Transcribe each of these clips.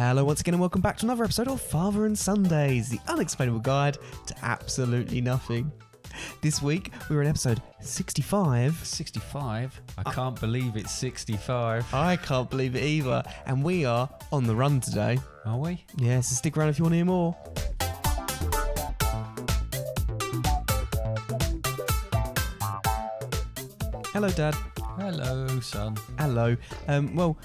Hello once again and welcome back to another episode of Father and Sundays, the unexplainable guide to absolutely nothing. This week we're in episode 65. 65? I can't believe it's 65. I can't believe it either. And we are on the run today. Are we? Yeah, so stick around if you want to hear more. Hello, Dad. Hello, son. Hello. Well,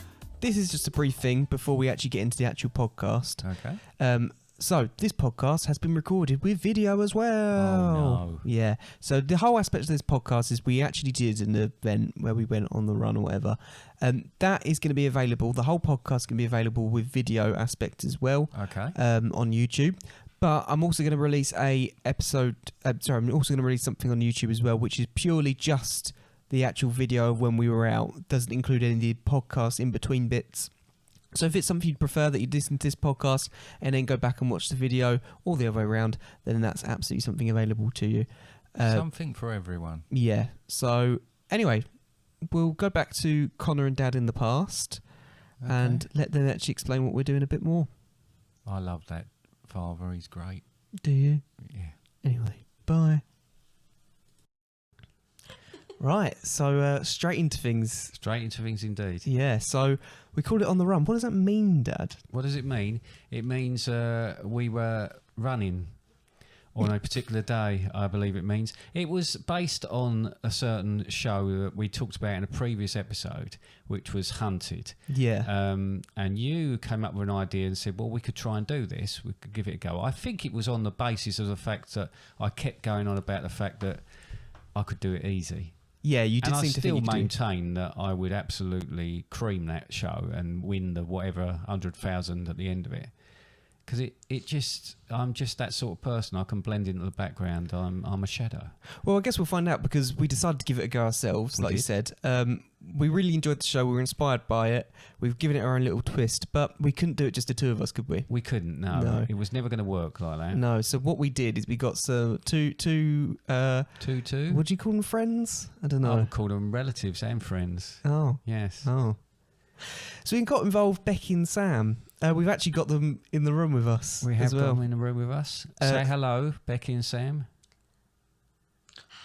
this is just a brief thing before we actually get into the actual podcast. Okay. So, this podcast has been recorded with video as well. Oh, no. Yeah. So, the whole aspect of this podcast is we actually did an event where we went on the run or whatever. That is going to be available. The whole podcast can be available with video aspect as well. Okay. On YouTube. But I'm also going to release I'm also going to release something on YouTube as well, which is purely just the actual video of when we were out. Doesn't include any of the podcast in between bits. So if it's something you'd prefer that you listen to this podcast and then go back and watch the video or the other way around, then that's absolutely something available to you. Something for everyone. Yeah. So anyway, we'll go back to Conor and Dad in the past and let them actually explain what we're doing a bit more. I love that father. He's great. Do you? Yeah. Anyway, bye. Right, so straight into things. Straight into things indeed. Yeah, so we called it On the Run. What does that mean, Dad? What does it mean? It means we were running on a particular day, I believe it means. It was based on a certain show that we talked about in a previous episode, which was Hunted. Yeah. And you came up with an idea and said, well, we could try and do this. We could give it a go. I think it was on the basis of the fact that I kept going on about the fact that I could do it easy. Yeah, you did and seem I to still think you maintain that I would absolutely cream that show and win the whatever 100,000 at the end of it. Because I'm just that sort of person. I can blend into the background. I'm a shadow. Well, I guess we'll find out because we decided to give it a go ourselves, like you said. We really enjoyed the show. We were inspired by it. We've given it our own little twist, but we couldn't do it just the two of us, could we? We couldn't, no. It was never going to work like that. No, so what we did is we got some two What do you call them, friends? I don't know. I would call them relatives and friends. Oh. Yes. Oh. So we got involved Becky and Sam. We've actually got them in the room with us. We have as well. them in the room with us. Say hello, Becky and Sam.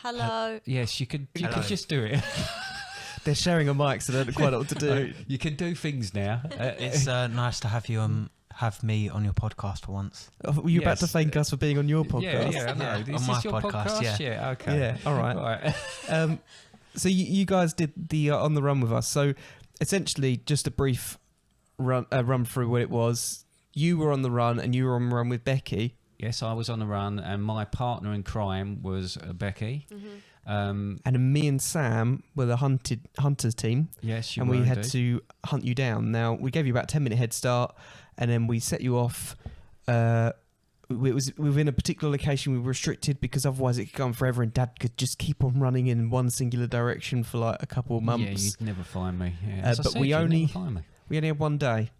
Hello. Yes, you could just do it. They're sharing a mic, so they don't quite know what to do. You can do things now. It's nice to have you have me on your podcast for once. Were you about to thank us for being on your podcast? Yeah, I know. Yeah, Is on this my your podcast, Yeah, okay. Yeah, all right. So you guys did the On the Run with us. So essentially, just a brief run through what it was. You were on the run, and you were on the run with Becky. Yes, I was on the run, and my partner in crime was Becky. Mm-hmm. And me and Sam were the hunters team. Yes, you and were we had indeed. to hunt you down. Now, we gave you about a 10-minute head start, and then we set you off. It was within a particular location we were restricted because otherwise it could go on forever and Dad could just keep on running in one singular direction for like a couple of months. Yeah, you'd never find me. Yeah. As I but said, we you'd only never find me. had one day.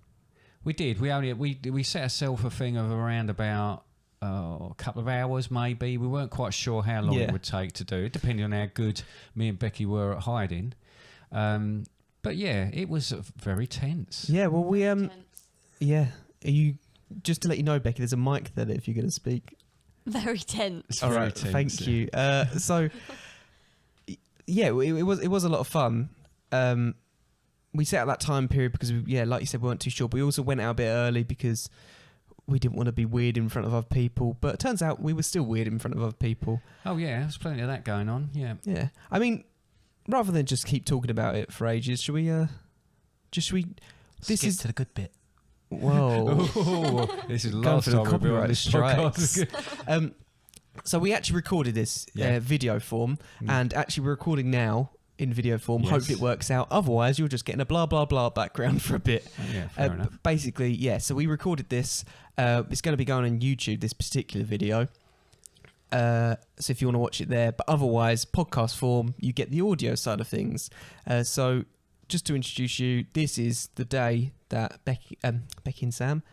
We did. We set ourselves a thing of around about a couple of hours maybe. We weren't quite sure how long it would take to do it, depending on how good me and Becky were at hiding. But yeah, it was very tense. Yeah, well we yeah. Are you just to let you know, Becky, there's a mic there if you're going to speak. Very tense. It's All very right, tense, thank yeah. you. So yeah, it was a lot of fun. We set out that time period because like you said, we weren't too sure. But we also went out a bit early because we didn't want to be weird in front of other people. But it turns out we were still weird in front of other people. Oh yeah, there's plenty of that going on. Yeah. Yeah. I mean, rather than just keep talking about it for ages, should we? This Skip is to the good bit. Whoa. This is the Going last for the time we'll be on copyright this strikes. podcast. So we actually recorded this Yeah. video form, and actually we're recording now in video form. Yes. Hope it works out. Otherwise, you're just getting a blah blah blah background for a bit. Yeah, fair enough. But basically, yeah. So we recorded this. It's going to be going on YouTube. This particular video. So if you want to watch it there, but otherwise, podcast form, you get the audio side of things. So just to introduce you, this is the day that Becky and Sam.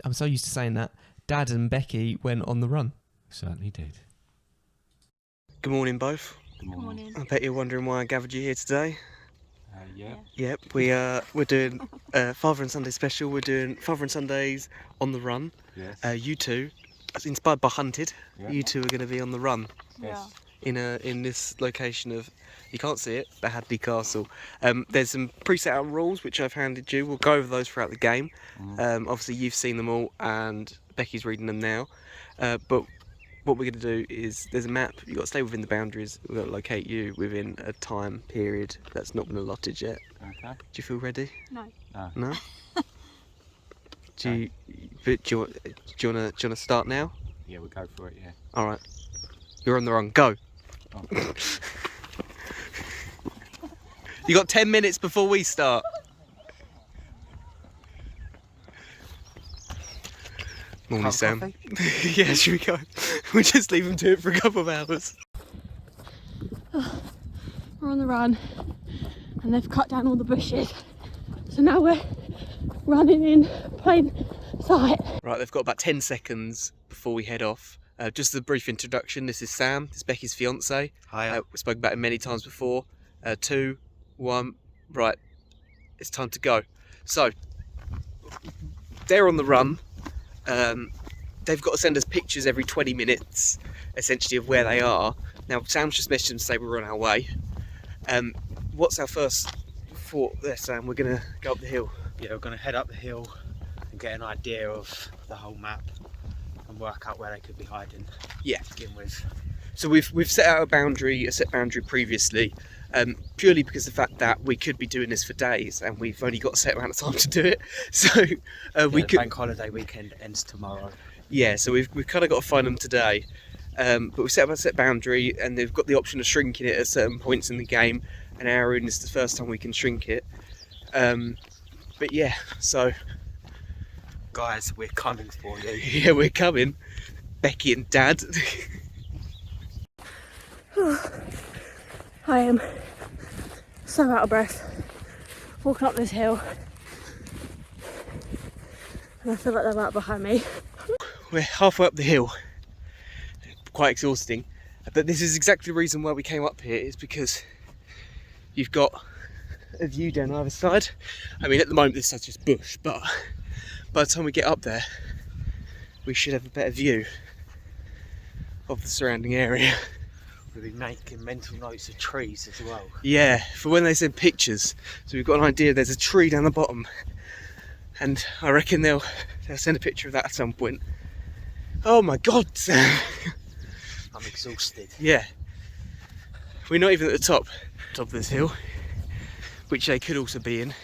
I'm so used to saying that. Dad and Becky went on the run. Certainly did. Good morning, both. Good morning. I bet you're wondering why I gathered you here today. Yeah. Yep, we're doing Father and Sunday special. We're doing Father and Sundays on the run. Yes. You two, inspired by Hunted. Yeah. You two are going to be on the run Yes. in this location of, you can't see it, but Hadley Castle. There's some preset out rules which I've handed you. We'll go over those throughout the game. Obviously you've seen them all and Becky's reading them now. But what we're going to do is, there's a map, you've got to stay within the boundaries, we've got to locate you within a time period that's not been allotted yet. Okay. Do you feel ready? No. No? Do you want to start now? Yeah, we'll go for it, yeah. Alright. You're on the run, go! Oh. You got 10 minutes before we start. Morning, Sam. Yeah, should we go? We'll just leave them to it for a couple of hours. We're on the run and they've cut down all the bushes. So now we're running in plain sight. Right, they've got about 10 seconds before we head off. Just as a brief introduction, this is Sam, this is Becky's fiance. Hi. We spoke about him many times before. 2, 1, right, it's time to go. So, they're on the run. They've got to send us pictures every 20 minutes, essentially, of where they are. Now, Sam's just messaged them to say we're on our way. What's our first thought there, Sam? We're going to go up the hill. Yeah, we're going to head up the hill and get an idea of the whole map and work out where they could be hiding. Yeah. To begin with. So we've set out a set boundary previously, purely because of the fact that we could be doing this for days and we've only got a set amount of time to do it. So we the could. bank holiday weekend ends tomorrow. Yeah, so we've kind of got to find them today. But we set up a set boundary and they've got the option of shrinking it at certain points in the game. An hour in is the first time we can shrink it. But yeah, so Guys, we're coming for you. yeah, we're coming. Becky and Dad. I am so out of breath walking up this hill and I feel like they're right behind me. We're halfway up the hill. Quite exhausting. But this is exactly the reason why we came up here, is because you've got a view down either side. I mean, at the moment this is just bush, but by the time we get up there, we should have a better view of the surrounding area. We'll be making mental notes of trees as well. Yeah, for when they send pictures. So we've got an idea there's a tree down the bottom. And I reckon they'll send a picture of that at some point. Oh my God, Sam. I'm exhausted. Yeah. We're not even at the top of this hill, which they could also be in.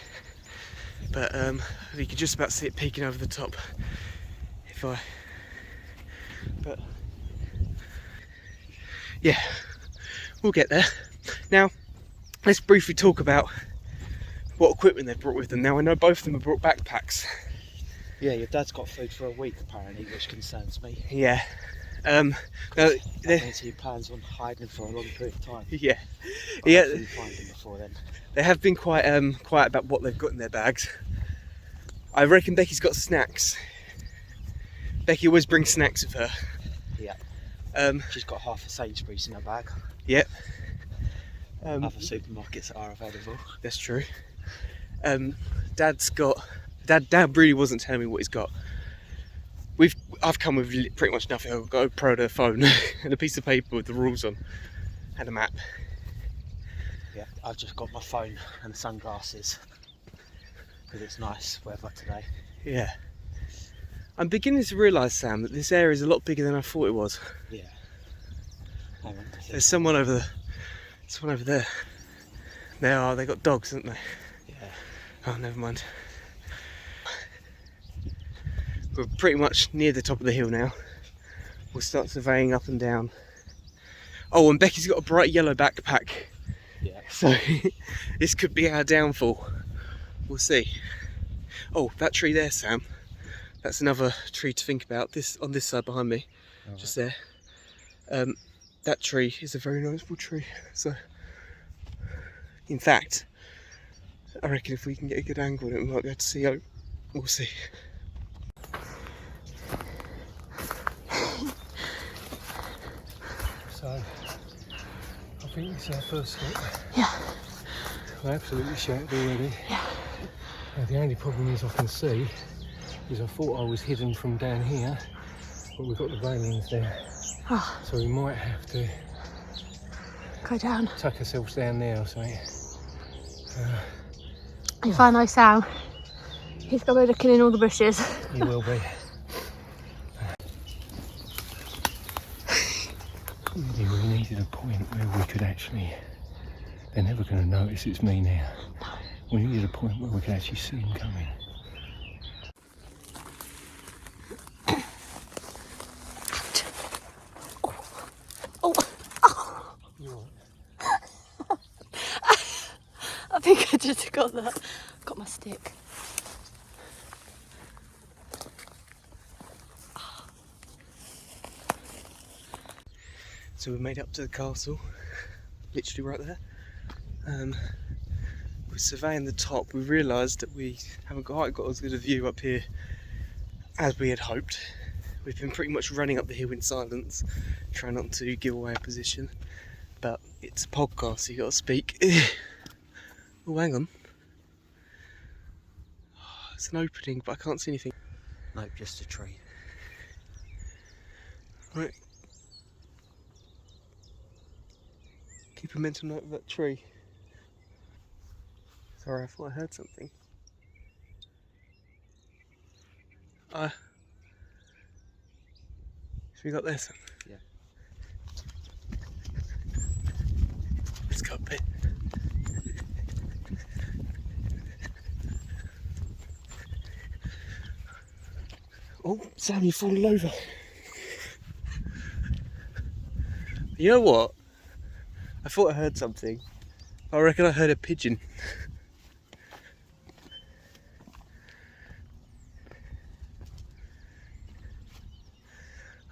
But you can just about see it peeking over the top. But yeah, we'll get there. Now, let's briefly talk about what equipment they've brought with them. Now, I know both of them have brought backpacks. Yeah, your dad's got food for a week apparently, which concerns me. Yeah. Now, That means he plans on hiding for a long period of time. yeah. But Yeah. hopefully find him before then. They have been quite quiet about what they've got in their bags. I reckon Becky's got snacks. Becky always brings snacks with her. Yeah. She's got half a Sainsbury's in her bag. Yep. Other supermarkets are available. That's true. Dad's got. Dad really wasn't telling me what he's got. I've come with pretty much nothing. I've got a GoPro to a phone and a piece of paper with the rules on, and a map. Yeah, I've just got my phone and sunglasses because it's nice weather today. Yeah. I'm beginning to realise, Sam, that this area is a lot bigger than I thought it was. Yeah. Hang on, There's someone over there. Someone over there. They are. They got dogs, haven't they? Yeah. Oh, never mind. We're pretty much near the top of the hill now. We'll start surveying up and down. Oh, and Becky's got a bright yellow backpack. Yeah. So this could be our downfall. We'll see. Oh, that tree there, Sam. That's another tree to think about. This on this side behind me, just there. That tree is a very noticeable tree. So, in fact, I reckon if we can get a good angle on it, we might be able to see out. We'll see. So, I think this is our first stop. Yeah. I'm absolutely shattered already. Yeah. The only problem is I can see is I thought I was hidden from down here, but we've got the railings there. Oh. So we might have to go down. Tuck ourselves down there or something. If I know Sam, he's going to be looking in all the bushes. He will be. We needed a point where we could actually... They're never going to notice it's me now. No. We needed a point where we could actually see him coming. Oh. Oh. I think I just got my stick. So we made up to the castle, literally right there. We're surveying the top. We realised that we haven't quite got as good a view up here as we had hoped. We've been pretty much running up the hill in silence, trying not to give away our position. But it's a podcast, so you got to speak. Oh, hang on. It's an opening, but I can't see anything. Nope, just a tree. Right. Keep a mental note of that tree. Sorry, I thought I heard something. Should we got this? Yeah. Let's go up it. Oh, Sam, you've fallen over. You know what? I thought I heard something. I reckon I heard a pigeon.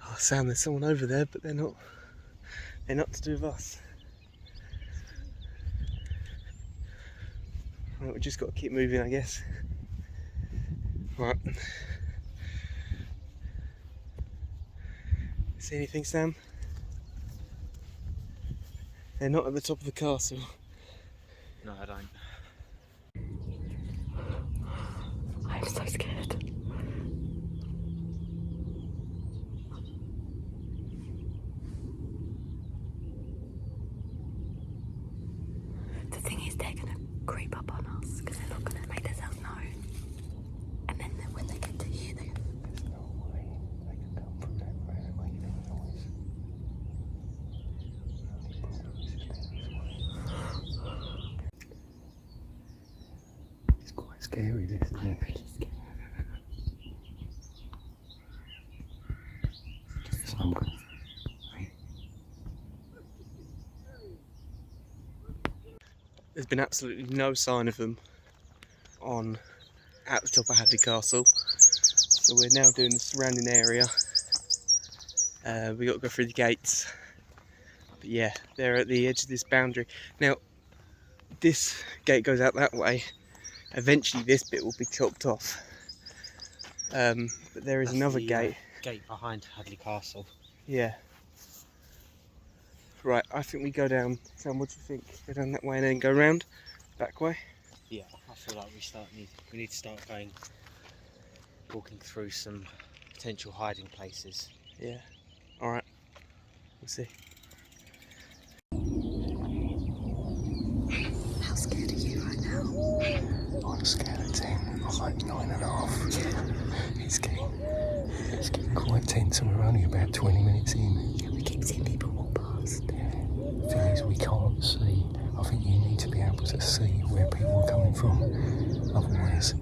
Oh, Sam, there's someone over there, but they're not to do with us. Right, we just got to keep moving, I guess. Right. See anything, Sam? They're not at the top of the castle. No, I don't. I'm so scared. The thing is, they're going to creep up on us because they're not going to make themselves known. And then when they get to here, they're going to... There's no way they can come from that way and make any noise. It's quite scary, this, isn't it? Really scary. So I'm going to... There's been absolutely no sign of them at the top of Hadley Castle. So we're now doing the surrounding area. We got to go through the gates. But yeah, they're at the edge of this boundary. Now, this gate goes out that way. Eventually this bit will be chopped off. But there is another gate. Gate behind Hadley Castle. Yeah. Right, I think we go down. Sam, what do you think? Go down that way and then go round? Back way? Yeah, I feel like we need to start walking through some potential hiding places. Yeah. Alright. We'll see. How scared are you right now? I'm scared of 10. I'm like 9.5. It's getting quite tense and we're only about 20 minutes in. Yeah, we keep seeing people walk past. The thing is, we can't see. I think you need to be able to see where people are coming from. Otherwise,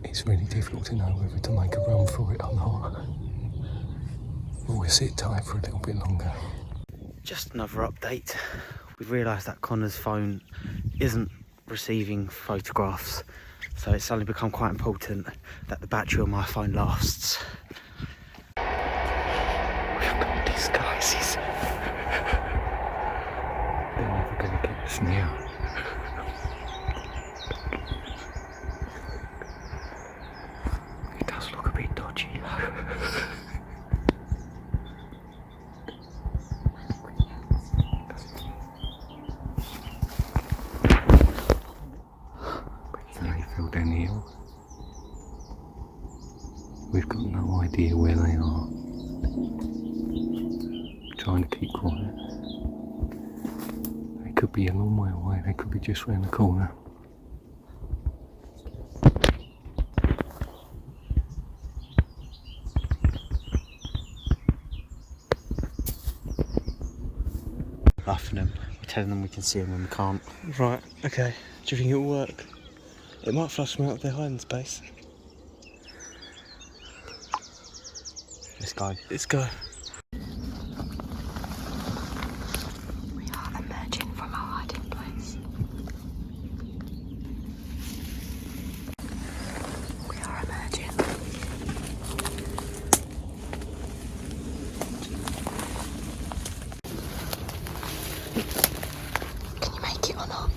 it's really difficult to know whether to make a run for it or not. But we'll sit tight for a little bit longer. Just another update. We've realised that Conor's phone isn't receiving photographs, so it's suddenly become quite important that the battery on my phone lasts. We've got disguises. They're never going to get us now. It does look a bit dodgy. fell down the hill. We've got no idea where they are. Trying to keep quiet. They could be a long way away, they could be just round the corner. Laughing them. We're telling them we can see them when we can't. Right, okay. Do you think it'll work? It might flush them out of their hiding space. Let's go. Let's go. We are emerging from our hiding place. We are emerging. Can you make it or not?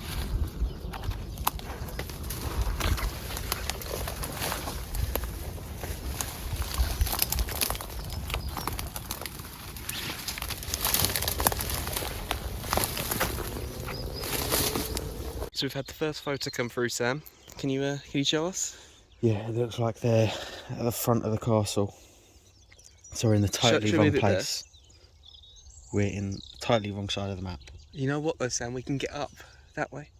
So we've had the first photo come through, Sam. Can you show us? Yeah, it looks like they're at the front of the castle. So we're in the totally Should we wrong leave it there? place. We're in the totally wrong side of the map. You know what though, Sam? We can get up that way.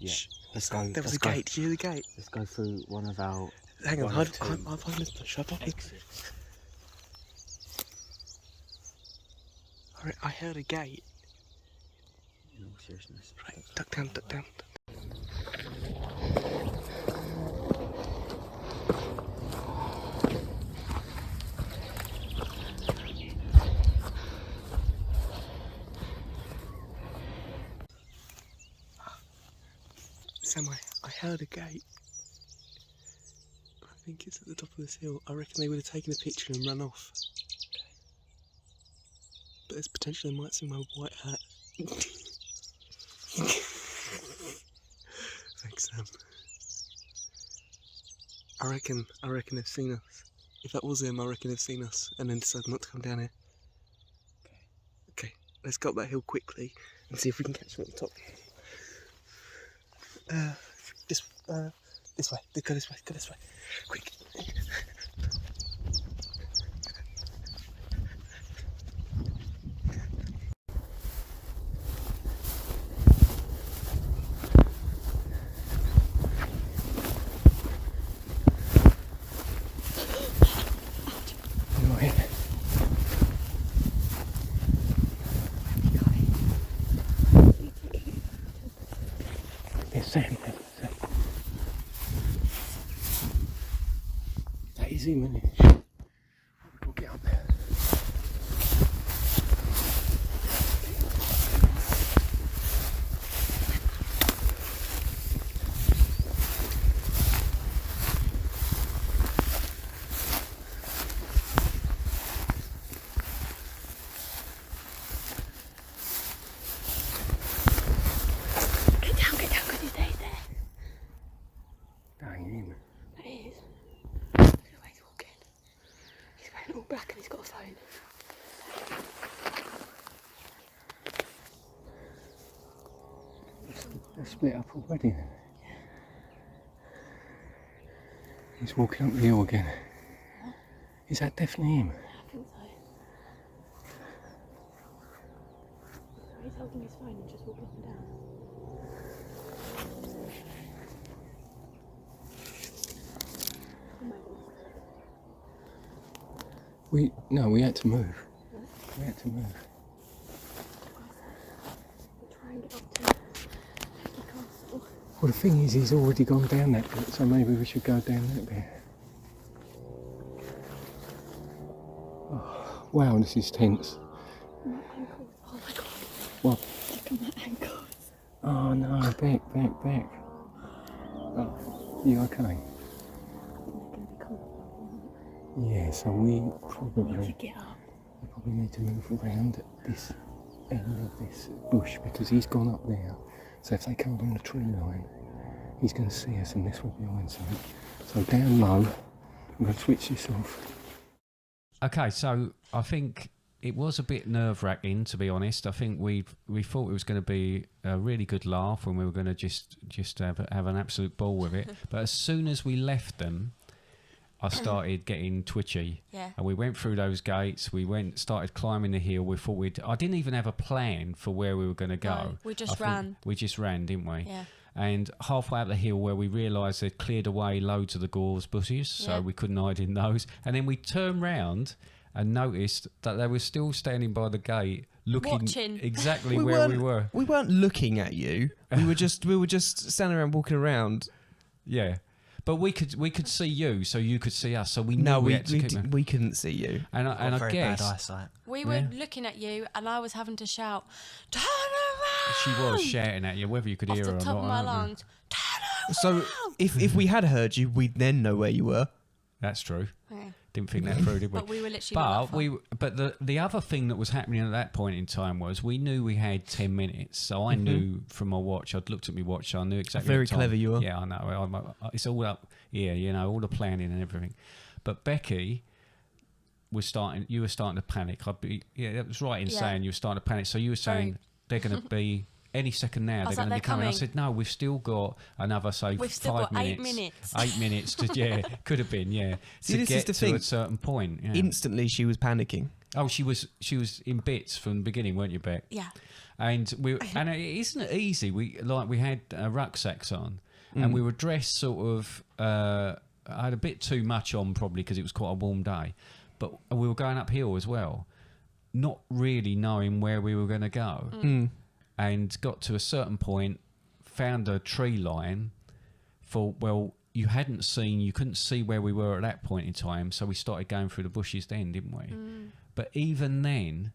Yeah. Shh. Let's go. There was let's a go. gate. Did you hear the gate? Let's go through one of our Hang on, One hide of two. behind this bush. Hide behind this bush. exits. I heard a gate. In all seriousness. Right, duck down, duck down. Sam, I heard a gate. I think it's at the top of this hill. I reckon they would have taken a picture and run off. But there's potential they might see my white hat. Thanks, Sam. I reckon they've seen us. If that was them, I reckon they've seen us and then decided not to come down here. Okay, let's go up that hill quickly and see if we can catch them at the top. This way. Go this way. Quick. Right. There's Sam. That is him, isn't it? We'll get up there. Get down, because he stays there. That ain't him. That is. Look at the way he's walking. He's wearing all black and he's got a phone. They're split up already then. He's walking up the hill again. Is that definitely him? I think so. So he's holding his phone and just walking up and down. We had to move. We had to move. We'll try and get up to the castle. Well, the thing is, he's already gone down that bit, so maybe we should go down that bit. Oh, wow, this is tense. My ankles. Oh my god. What? Look at my ankles. Oh no, back. Oh, you okay? They're going to be cold. Yeah, so we We probably should get up. need to move around this end of this bush because he's gone up there. So if they come along the tree line, he's going to see us and this will be behind something. So down low, I'm going to switch this off. Okay, so I think it was a bit nerve-wracking, to be honest. I think we thought it was going to be a really good laugh when we were going to just have an absolute ball with it. But as soon as we left them, I started getting twitchy. Yeah. And we went through those gates. Started climbing the hill. I didn't even have a plan for where we were going to go. No, we just ran. We just ran, didn't we? Yeah. And halfway up the hill where we realised they'd cleared away loads of the gorse bushes, so we couldn't hide in those. And then we turned round and noticed that they were still standing by the gate, Watching. exactly where we were. We weren't looking at you. We were just standing around, walking around. Yeah. But we could see you, so you could see us. So we knew we couldn't see you. And I very guess bad eyesight. We were looking at you, and I was having to shout, "Turn around!" she was shouting at you, whether you could off hear her the or top not. of my I don't know. lungs. Turn around! So if we had heard you, we'd then know where you were. That's true. Yeah. Didn't think that through, did we? But we were literally. But the other thing that was happening at that point in time was we knew we had 10 minutes. So I knew from my watch. I'd looked at my watch. So I knew exactly. Very the time. clever you are. Yeah, I know. It's all up here, all the planning and everything. But Becky was starting. You were starting to panic. That was right in saying you were starting to panic. So you were saying they're going to be. Any second now, they're going to be coming. I said, no, we've still got another, say, We've still 5 got 8 minutes. 8 minutes to, could have been, See, to this get is the to thing. a certain point. Yeah. Instantly, she was panicking. Oh, she was in bits from the beginning, weren't you, Beck? Yeah. And it isn't easy. We had rucksacks on, and we were dressed sort of. I had a bit too much on probably because it was quite a warm day, but we were going uphill as well, not really knowing where we were going to go. And got to a certain point, found a tree line. You couldn't see where we were at that point in time, so we started going through the bushes then, didn't we? But even then,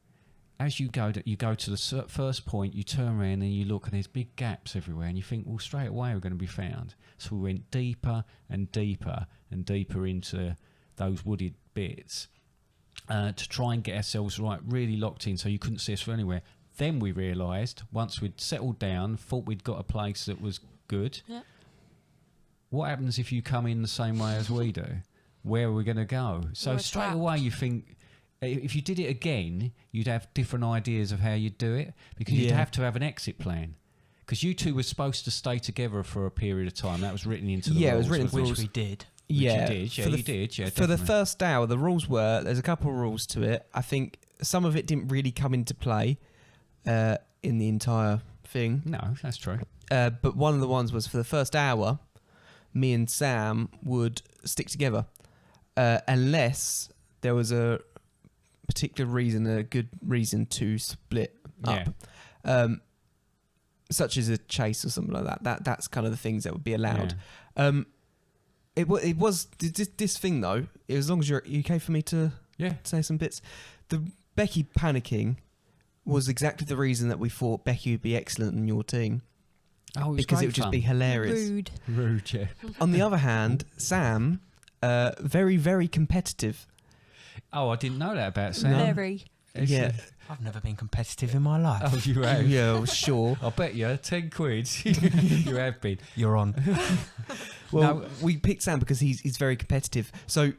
as you go to the first point, you turn around and you look, and there's big gaps everywhere, and you think, well, straight away we're going to be found. So we went deeper and deeper and deeper into those wooded bits to try and get ourselves really locked in, so you couldn't see us from anywhere. Then we realised, once we'd settled down, thought we'd got a place that was good. Yeah. What happens if you come in the same way as we do? Where are we going to go? So straight away you think, if you did it again, you'd have different ideas of how you'd do it, because you'd have to have an exit plan. Because you two were supposed to stay together for a period of time. That was written into the rules. Yeah, it was written into the rules. Which we did. Yeah, you did. Yeah, for the first hour, the rules were, there's a couple of rules to it. I think some of it didn't really come into play. In the entire thing. No, that's true. But one of the ones was for the first hour, me and Sam would stick together unless there was a particular reason, a good reason to split up. Such as a chase or something like that. That's kind of the things that would be allowed. Yeah. It was this thing though. As long as you're okay for me to say some bits. The Becky panicking was exactly the reason that we thought Becky would be excellent in your team. Oh, because it would just be hilarious. Rude, yeah. On the other hand, Sam, very, very competitive. Oh, I didn't know that about Sam. Very. Yeah. I've never been competitive in my life. Oh, you have? Yeah, sure. I'll bet you 10 quid. You have been. You're on. Well, we picked Sam because he's very competitive. So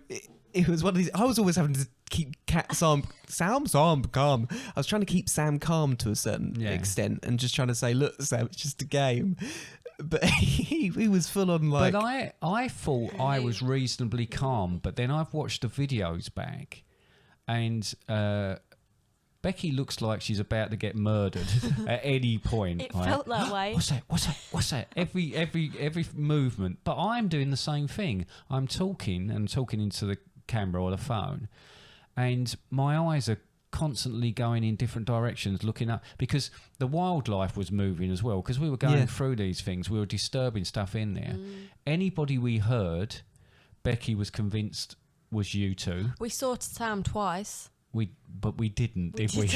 it was one of these. I was always having to keep Sam calm. I was trying to keep Sam calm to a certain extent, and just trying to say, "Look, Sam, it's just a game." But he was full on like. But I thought I was reasonably calm, but then I've watched the videos back, and Becky looks like she's about to get murdered at any point. It felt that way. What's that? Every movement. But I'm doing the same thing. I'm talking into the camera or the phone, and my eyes are constantly going in different directions, looking up, because the wildlife was moving as well, because we were going through these things. We were disturbing stuff in there. Anybody we heard, Becky was convinced was you two. We saw Sam twice. But we didn't, did we?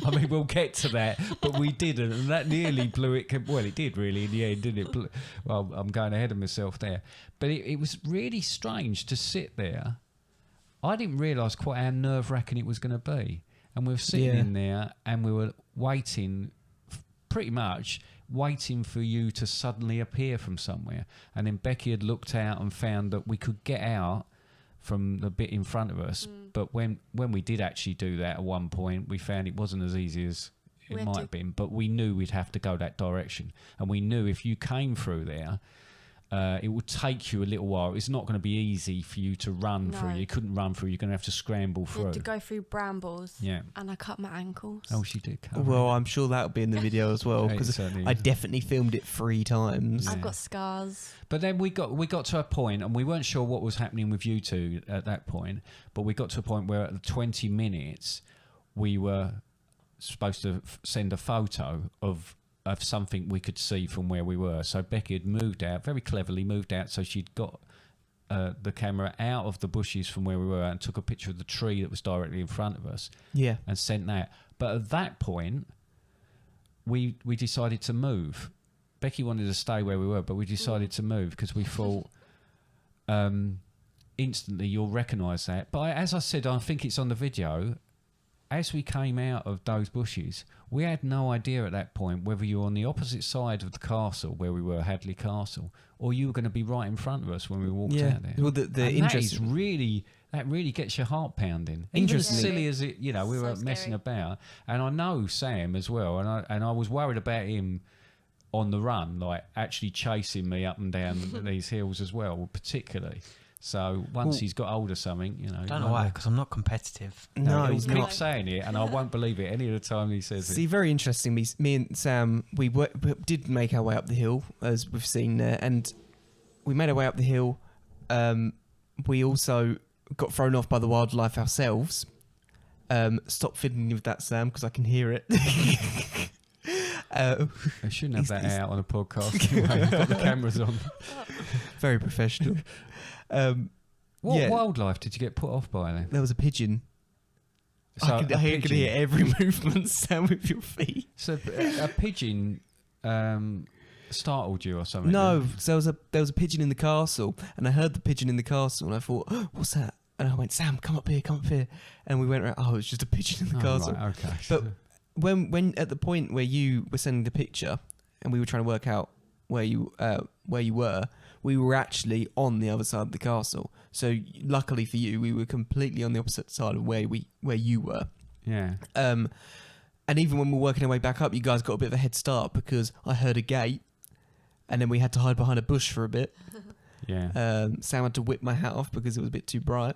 I mean, we'll get to that, but we didn't, and that nearly blew it. Well, it did really in the end, didn't it? Well, I'm going ahead of myself there, but it was really strange to sit there. I didn't realise quite how nerve-wracking it was going to be, and we were sitting in there, and we were waiting, pretty much waiting for you to suddenly appear from somewhere, and then Becky had looked out and found that we could get out from the bit in front of us. But when we did actually do that at one point, we found it wasn't as easy as it might have been. But we knew we'd have to go that direction, and we knew if you came through there, it would take you a little while. It's not going to be easy for you to run through. You couldn't run through. You're going to have to scramble through. You had to go through brambles. Yeah. And I cut my ankles. Oh, she did cut. Well, I'm sure that'll be in the video as well, because I definitely filmed it 3 times. I've got scars. But then we got to a point, and we weren't sure what was happening with you two at that point, but we got to a point where at the 20 minutes, we were supposed to send a photo of something we could see from where we were. So Becky had moved out, very cleverly moved out, so she'd got the camera out of the bushes from where we were and took a picture of the tree that was directly in front of us. Yeah. And sent that. But at that point, we decided to move. Becky wanted to stay where we were, but we decided to move because we thought instantly you'll recognise that. But as I said, I think it's on the video, as we came out of those bushes, we had no idea at that point whether you were on the opposite side of the castle where we were, Hadley Castle, or you were going to be right in front of us when we walked out there. Well, that really gets your heart pounding. Even as silly as it, we were messing about. And I know Sam as well, and I was worried about him on the run, like actually chasing me up and down these hills as well, particularly. So once he's got hold of something, I don't know why, because I'm not competitive. No, he'll he's keep not saying it, and I won't believe it any of the time he says it. See, very interesting. Me and Sam, we did make our way up the hill, as we've seen there, and we made our way up the hill. We also got thrown off by the wildlife ourselves. Stop fiddling with that, Sam, because I can hear it. I shouldn't have that out on a podcast. Anyway, I've got the cameras on. Very professional. What wildlife did you get put off by then? There was a pigeon. So I could hear every movement, Sam, with your feet. So a pigeon startled you or something? No, so there was a pigeon in the castle, and I heard the pigeon in the castle, and I thought, oh, what's that? And I went, Sam, come up here. And we went around, oh, it's just a pigeon in the castle. Right, okay. But when at the point where you were sending the picture, and we were trying to work out where you were, we were actually on the other side of the castle. So luckily for you, we were completely on the opposite side of where you were. Yeah. And even when we were working our way back up, you guys got a bit of a head start because I heard a gate, and then we had to hide behind a bush for a bit. Yeah. Sam had to whip my hat off because it was a bit too bright.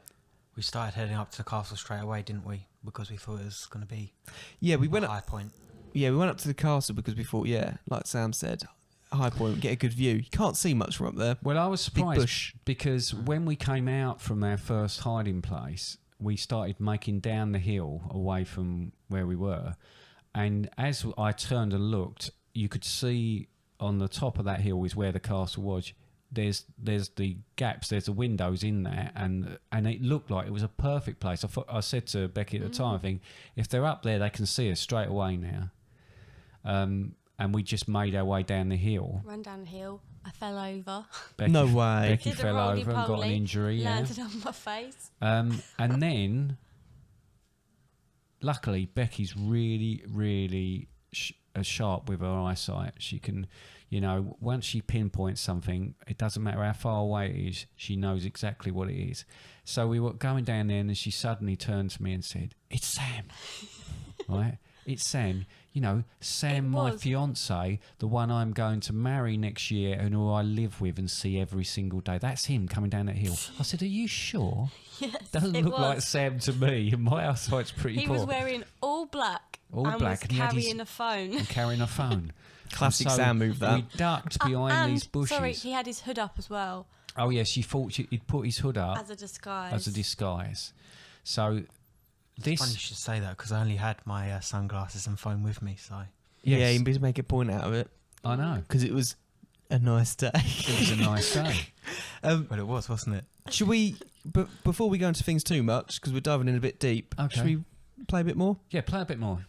We started heading up to the castle straight away, didn't we? Because we thought it was going to be a high point. Yeah, we went up to the castle because we thought, like Sam said, high point, get a good view. You can't see much from up there. Well, I was surprised because when we came out from our first hiding place, we started making down the hill away from where we were. And as I turned and looked, you could see on the top of that hill is where the castle was. There's the gaps, there's the windows in there, and it looked like it was a perfect place. I said to Becky at the time, I think, if they're up there, they can see us straight away now. And we just made our way down the hill. Run down the hill. I fell over. No way. Becky fell over and got an injury. Landed on my face. And then, luckily, Becky's really, really sharp with her eyesight. She can, once she pinpoints something, it doesn't matter how far away it is, she knows exactly what it is. So we were going down there, and she suddenly turned to me and said, "It's Sam." Right? It's Sam. Sam, my fiance, the one I'm going to marry next year and who I live with and see every single day. That's him coming down that hill. I said, "Are you sure?" Yes, Doesn't look like Sam to me. My eyesight's pretty He poor. was wearing all black. And was carrying a phone. And carrying a phone. Classic Sam move that. We ducked behind these bushes. Sorry, he had his hood up as well. Oh, yes, she thought he'd put his hood up. As a disguise. So It's funny you should say that because I only had my sunglasses and phone with me, so... Yes. Yeah, you need to make a point out of it. I know. Because it was a nice day. It was a nice day. Well, it was, wasn't it? Should we, before we go into things too much, because we're diving in a bit deep, should we play a bit more? Yeah, play a bit more.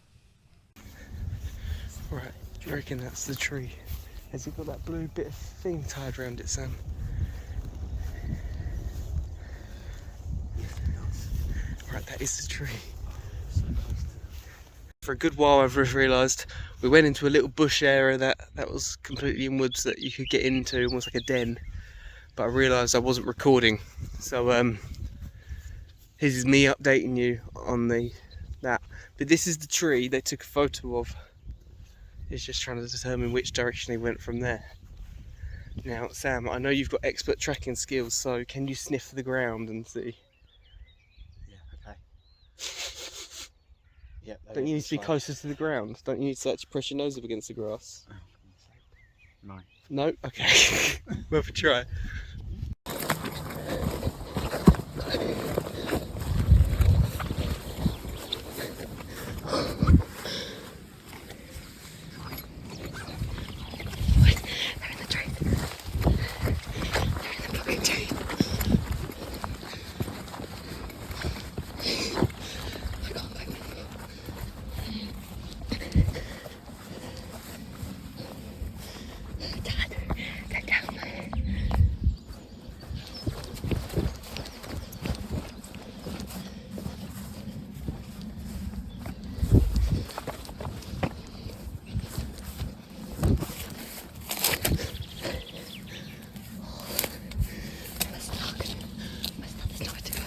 Right, do you reckon that's the tree? Has it got that blue bit of thing tied around it, Sam? Right, that is the tree. For a good while I've just realised we went into a little bush area that was completely in woods that you could get into, almost like a den. But I realised I wasn't recording, so This is me updating you on that. But this is the tree they took a photo of. It's just trying to determine which direction they went from there. Now, Sam, I know you've got expert tracking skills, so can you sniff the ground and see? Yeah, okay. Yep. Don't you need to be closer to the ground? Don't you need to actually press your nose up against the grass? Oh, for goodness sake. No. No? Okay. Worth a try. They're in the tree. They're in the fucking tree. I can't find them. Dad, they're down there. We're stuck. There's nowhere to go.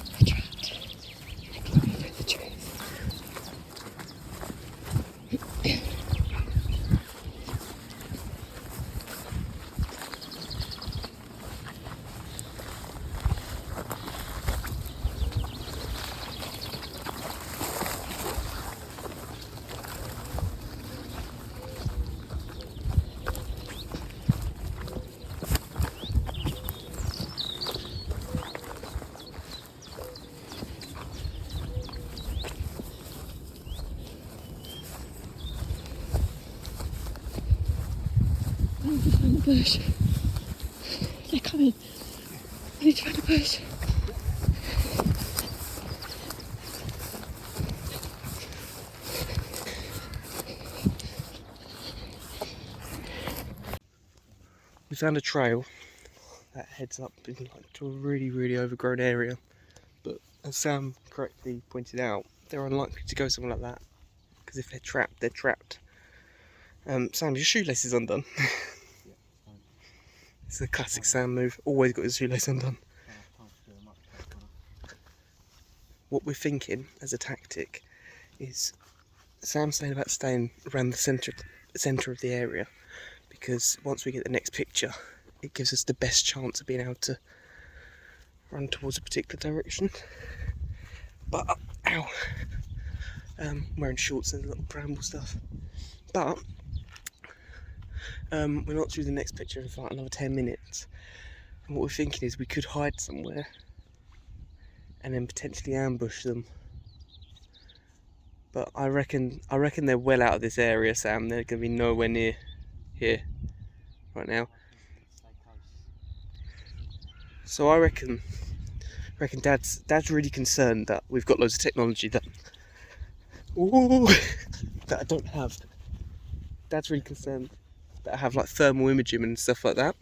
We're trapped. They're climbing through the trees. I need to find the bush. They're coming. I need to find the bush. We found a trail that heads up to a really, really overgrown area. But as Sam correctly pointed out, they're unlikely to go somewhere like that. Because if they're trapped, they're trapped. Sam, your shoelace is undone. It's a classic Sam move. Always got his shoelace undone. What we're thinking as a tactic is Sam's saying about staying around the centre of the area, because once we get the next picture, it gives us the best chance of being able to run towards a particular direction. But ow, wearing shorts and a little bramble stuff. But we're not through the next picture for like another 10 minutes. And what we're thinking is we could hide somewhere and then potentially ambush them. But I reckon they're well out of this area, Sam. They're going to be nowhere near here right now. So I reckon Dad's really concerned that we've got loads of technology that I don't have. Dad's really concerned that I have like thermal imaging and stuff like that.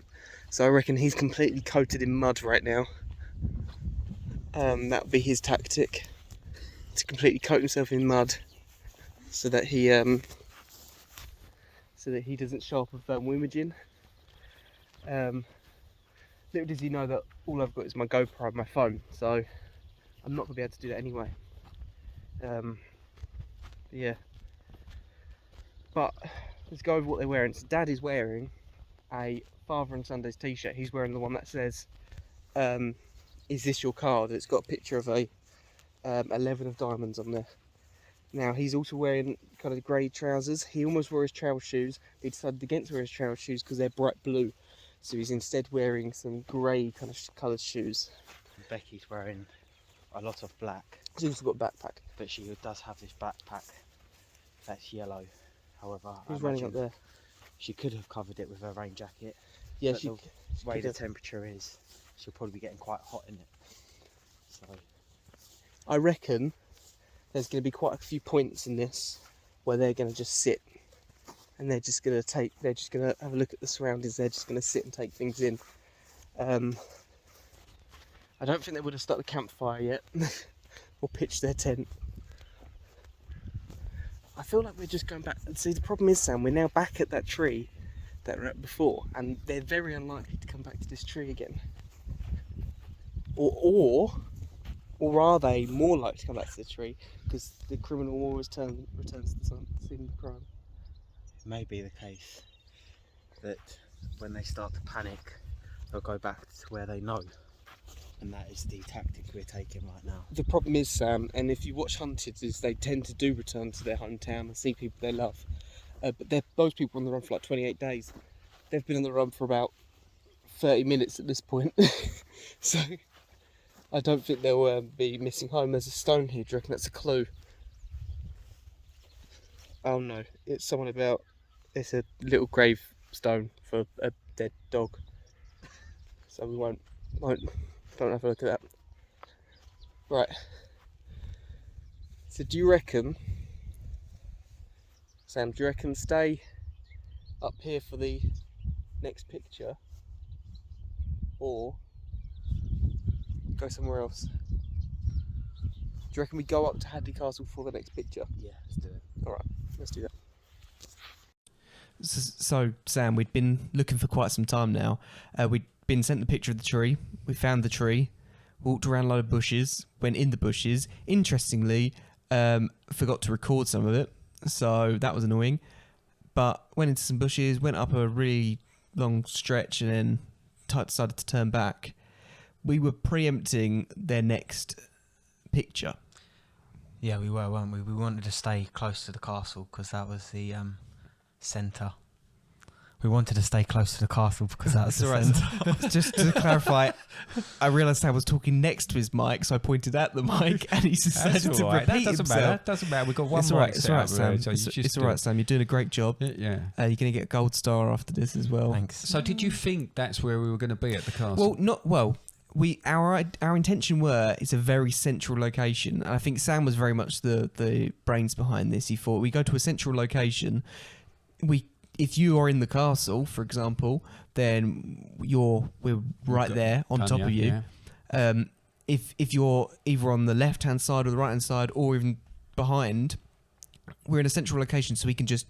So I reckon he's completely coated in mud right now. That would be his tactic, to completely coat himself in mud, so that he doesn't show up on thermal imaging. Little does he know that all I've got is my GoPro and my phone, so I'm not going to be able to do that anyway. Yeah. But let's go over what they're wearing. So Dad is wearing a Father and Sundays t-shirt. He's wearing the one that says, "Is this your card?" It's got a picture of a 11 of diamonds on there. Now he's also wearing kind of grey trousers. He almost wore his trail shoes, but he decided against wearing his trail shoes because they're bright blue. So he's instead wearing some grey kind of coloured shoes. Becky's wearing a lot of black. She's also got a backpack. But she does have this backpack that's yellow. However, Who's running up there? She could have covered it with her rain jacket. Yeah, but she the way the temperature is, she'll probably be getting quite hot in it. So I reckon there's going to be quite a few points in this where they're going to just sit, and they're just going to have a look at the surroundings. They're just going to sit and take things in. I don't think they would have started the campfire yet, or pitch their tent. I feel like we're just going back. See, the problem is, Sam, we're now back at that tree that we were at before, and they're very unlikely to come back to this tree again. Or are they more likely to come back to the tree because the criminal always returns to the scene of the crime? It may be the case that when they start to panic, they'll go back to where they know. And that is the tactic we're taking right now. The problem is, Sam, and if you watch Hunted, is they tend to do return to their hometown and see people they love. But those people are on the run for like 28 days. They've been on the run for about 30 minutes at this point. So I don't think they'll be missing home. There's a stone here. Do you reckon that's a clue? Oh no, it's it's a little gravestone for a dead dog. So we won't don't have a look at that. Right. So do you reckon, Sam, stay up here for the next picture or go somewhere else? Do you reckon we go up to Hadley Castle for the next picture? Yeah, let's do it. Alright, let's do that. So, Sam, we'd been looking for quite some time now. We'd been sent the picture of the tree. We found the tree, walked around a load of bushes, went in the bushes. Interestingly, forgot to record some of it, so that was annoying. But went into some bushes, went up a really long stretch, and then decided to turn back. We were preempting their next picture. Yeah, we were, weren't we? We wanted to stay close to the castle because that was the centre. We wanted to stay close to the castle because that was the centre. Just to clarify, I realised I was talking next to his mic, so I pointed at the mic, and he decided to repeat himself. That doesn't matter. We've got one mic. It's all right, Sam. It's all right, Sam. You're doing a great job. Yeah. You're going to get a gold star after this as well. Thanks. So, did you think that's where we were going to be at the castle? Our intention it's a very central location, and I think Sam was very much the brains behind this. He thought we go to a central location. If you are in the castle, for example, then we're right there on top of you. Yeah. If you're either on the left hand side or the right hand side, or even behind, we're in a central location, so we can just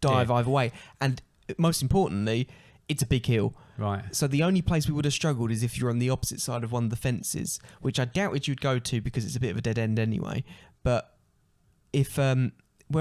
dive either way. And most importantly, it's a big hill. Right. So the only place we would have struggled is if you're on the opposite side of one of the fences, which I doubted you'd go to because it's a bit of a dead end anyway. But if we're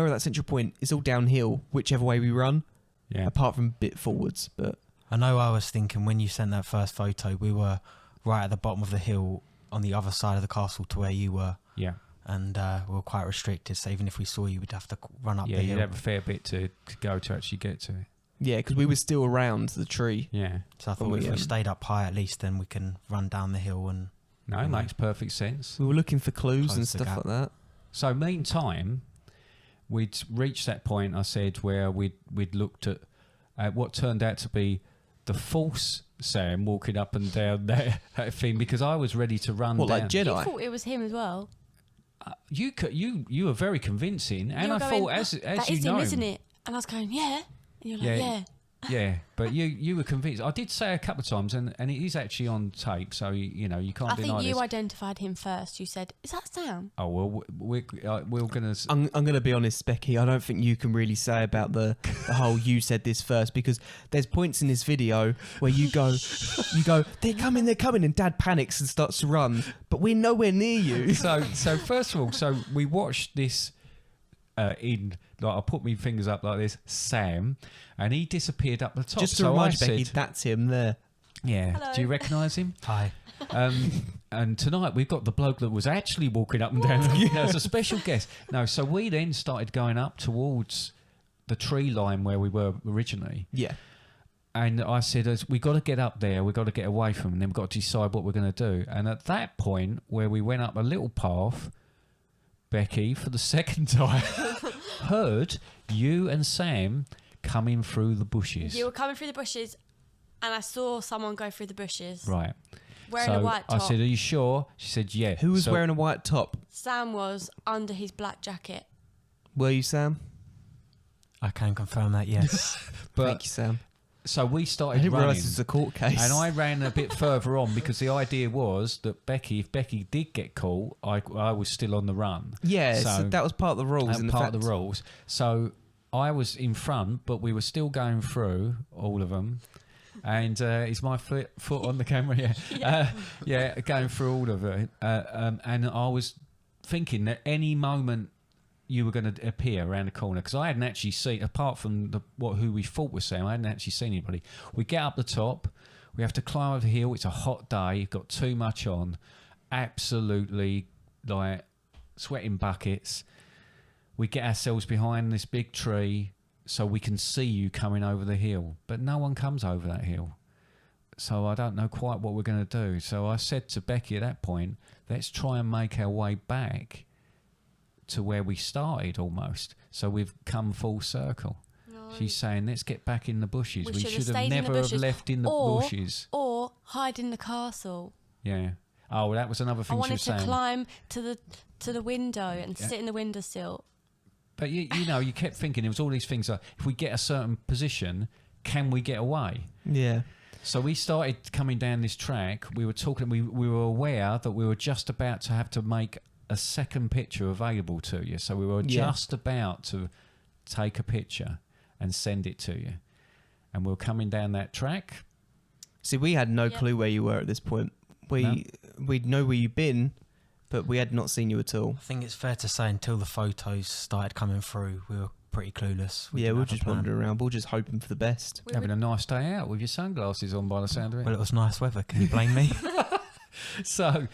at that central point, it's all downhill, whichever way we run. Yeah. Apart from a bit forwards, but I know I was thinking when you sent that first photo, we were right at the bottom of the hill on the other side of the castle to where you were. Yeah. And we were quite restricted, so even if we saw you, we'd have to run up the hill. Yeah, you'd have a fair bit to go to actually get to it. Yeah, because we were still around the tree. Yeah. So I thought if we stayed up high at least, then we can run down the hill and... No, it makes perfect sense. We were looking for clues and stuff like that. So meantime, we'd reached that point, I said, where we'd looked at what turned out to be the false Sam walking up and down that thing, because I was ready to run down. Like Jedi? You thought it was him as well. You were very convincing, and I thought as that you is know, him, isn't it? And I was going, yeah. And you're like, yeah. Yeah, but you were convinced. I did say a couple of times, and it is actually on tape, so you can't deny this. I think you identified him first. You said, "Is that Sam?" Oh well, we're gonna. I'm gonna be honest, Becky. I don't think you can really say about the whole "you said this first," because there's points in this video where you go, they're coming, and Dad panics and starts to run, but we're nowhere near you. So first of all, we watched this. I put my fingers up like this, Sam, and he disappeared up the top. Just to remind you, Becky, that's him there. Yeah. Hello. Do you recognise him? Hi. And tonight we've got the bloke that was actually walking up and down. As a special guest. No, so we then started going up towards the tree line where we were originally. Yeah. And I said, we got to get up there. We got to get away from them. Then we've got to decide what we're going to do. And at that point, where we went up a little path, Becky, for the second time, heard you and Sam coming through the bushes. You were coming through the bushes, and I saw someone go through the bushes. Right. Wearing a white top. I said, are you sure? She said, yeah. Who was wearing a white top? Sam was under his black jacket. Were you, Sam? I can confirm that, yes. Thank you, Sam. So we I started didn't running. realise it's a court case. And I ran a bit further on because the idea was that if Becky did get caught, I was still on the run. Yeah, so that was part of the rules. That was part of the rules. So I was in front, but we were still going through all of them. And is my foot on the camera? Yeah. Going through all of it. And I was thinking that any moment you were going to appear around the corner, because I hadn't actually seen, apart from who we thought was Sam, I hadn't actually seen anybody. We get up the top, we have to climb over the hill. It's a hot day, you've got too much on, absolutely like sweating buckets. We get ourselves behind this big tree so we can see you coming over the hill, but no one comes over that hill. So I don't know quite what we're going to do. So I said to Becky at that point, let's try and make our way back to where we started almost. So we've come full circle. No. She's saying, let's get back in the bushes. We should have never have left in the bushes. Or hide in the castle. Yeah. Oh, well, that was another thing she was saying. I wanted to climb to the window and sit in the windowsill. But you know, you kept thinking there was all these things like, if we get a certain position, can we get away? Yeah. So we started coming down this track. We were talking. We were aware that we were just about to have to make a second picture available to you. So we were just about to take a picture and send it to you. And we were coming down that track. See, we had no clue where you were at this point. We'd know where you'd been, but we had not seen you at all. I think it's fair to say until the photos started coming through, we were pretty clueless. We were just wandering around. We were just hoping for the best. Having a nice day out with your sunglasses on by the sound of it. Well, it was nice weather. Can you blame me? So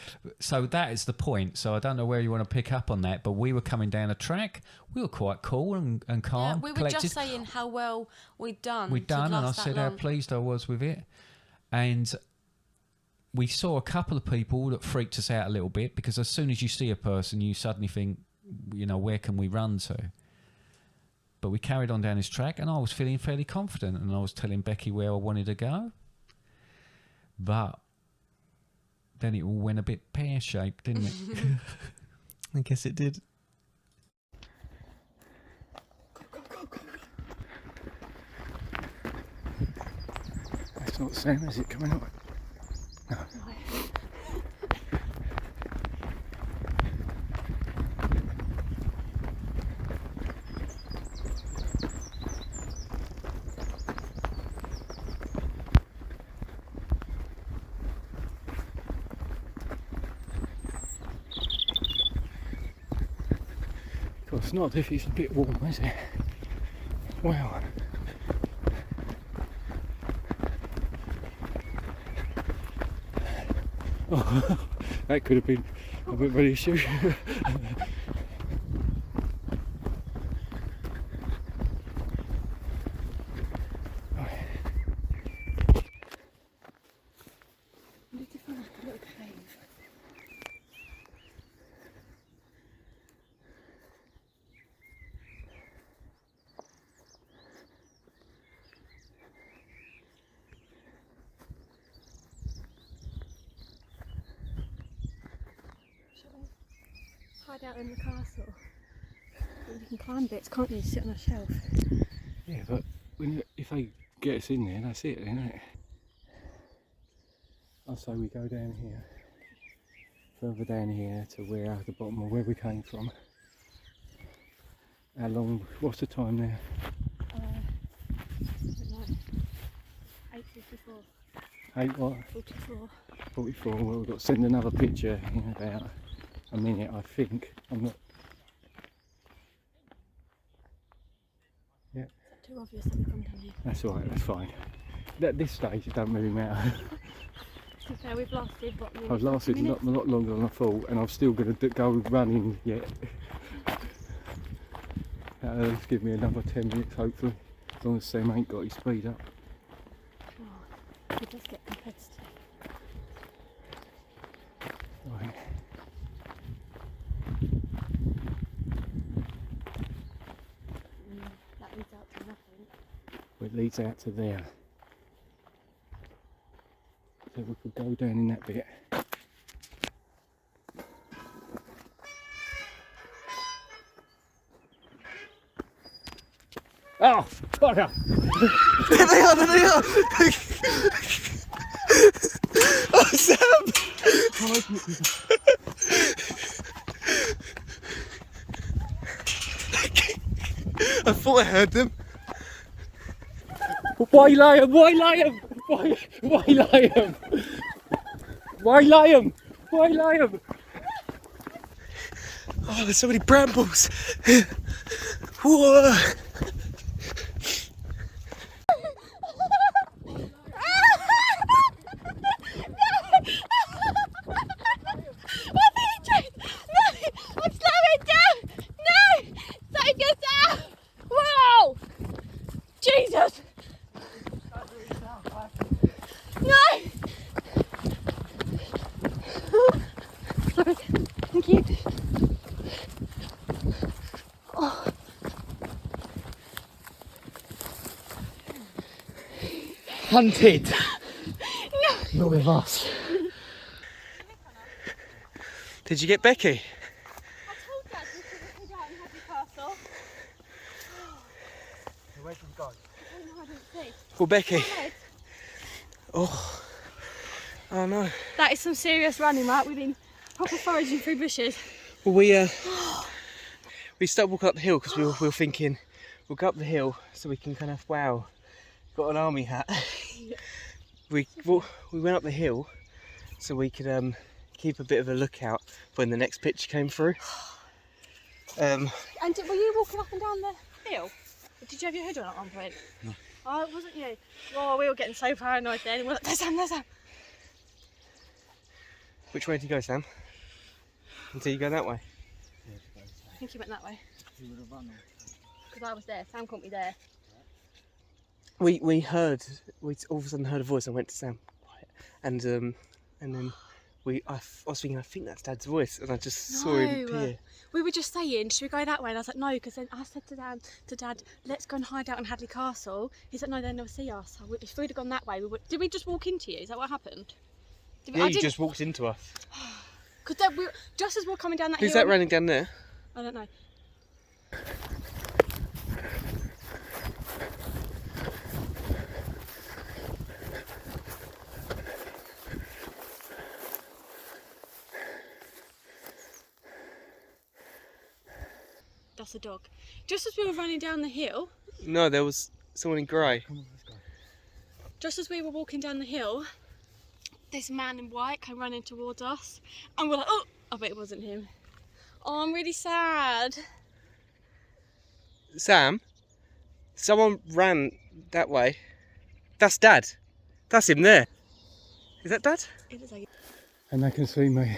that is the point. So I don't know where you want to pick up on that, but we were coming down a track. We were quite cool and calm. Yeah, we were collected. just saying how well we'd done. And I said how pleased I was with it. And we saw a couple of people that freaked us out a little bit, because as soon as you see a person, you suddenly think, you know, where can we run to? But we carried on down this track, and I was feeling fairly confident, and I was telling Becky where I wanted to go. But then it all went a bit pear-shaped, didn't it? I guess it did. That's not Sam, is it, coming up? No. It's not if it's a bit warm, is it? Wow. Oh, that could have been a bit of an issue. Hide out in the castle. You can climb bits, can't you? Sit on a shelf. Yeah, but if they get us in there, that's it, isn't it? I'll say we go down here, further down here to the bottom of where we came from. How long? What's the time now? I don't know. 8:54. 8 what? 44. 44. Well, we've got to send another picture in about a minute, I think. I'm not. Yeah. Too obvious that we come down here. That's all right. That's fine. At this stage, it doesn't really matter. To be fair, we've lasted what? I've lasted a lot longer than I thought, and I'm still going to go running yet. That'll just give me another 10 minutes, hopefully, as long as Sam ain't got his speed up. Oh, it does get competitive. Right. That leads out to nothing. Well, it leads out to there. So we could go down in that bit. Oh, bugger! There they are, there they are! Oh, Sam! I thought I heard them. Waylay him! Waylay him! Waylay him! Waylay him! Waylay him! Oh, there's so many brambles. Whoa. Jesus! No! Sorry. Thank you. Oh. Hunted. No. Not with us. Did you get Becky? I told Dad we couldn't go down and have your castle. Where'd you go? Oh no, I didn't see. For Becky. Ahead. Oh. Oh no. That is some serious running, right? We've been proper foraging through bushes. Well, we started walking up the hill because we were thinking we'll go up the hill so we can kind of, wow, got an army hat. we went up the hill so we could keep a bit of a lookout when the next picture came through. And were you walking up and down the hill? Did you have your hood on at one point? No. Oh, it wasn't you. Oh, we were getting so paranoid then. And we're like, there's Sam, there's Sam. Which way did you go, Sam? Until you go that way? I think he went that way. Because I was there. Sam caught me there. We all of a sudden heard a voice and went to Sam, quiet. And then I was thinking, I think that's Dad's voice, and I just saw him appear. We were just saying, should we go that way? And I was like, no, because then I said to Dad, let's go and hide out in Hadley Castle. He said, no, they'll never see us. So if we'd have gone that way, we would. Did we just walk into you? Is that what happened? Yeah, you just walked into us. Because just as we're coming down that Who's hill. that running down there? I don't know. That's a dog. Just as we were running down the hill. No, there was someone in grey. Just as we were walking down the hill, this man in white came running towards us, and we're like, oh, I bet it wasn't him. Oh, I'm really sad. Sam, someone ran that way. That's Dad. That's him there. Is that Dad? It looks like And they can see me.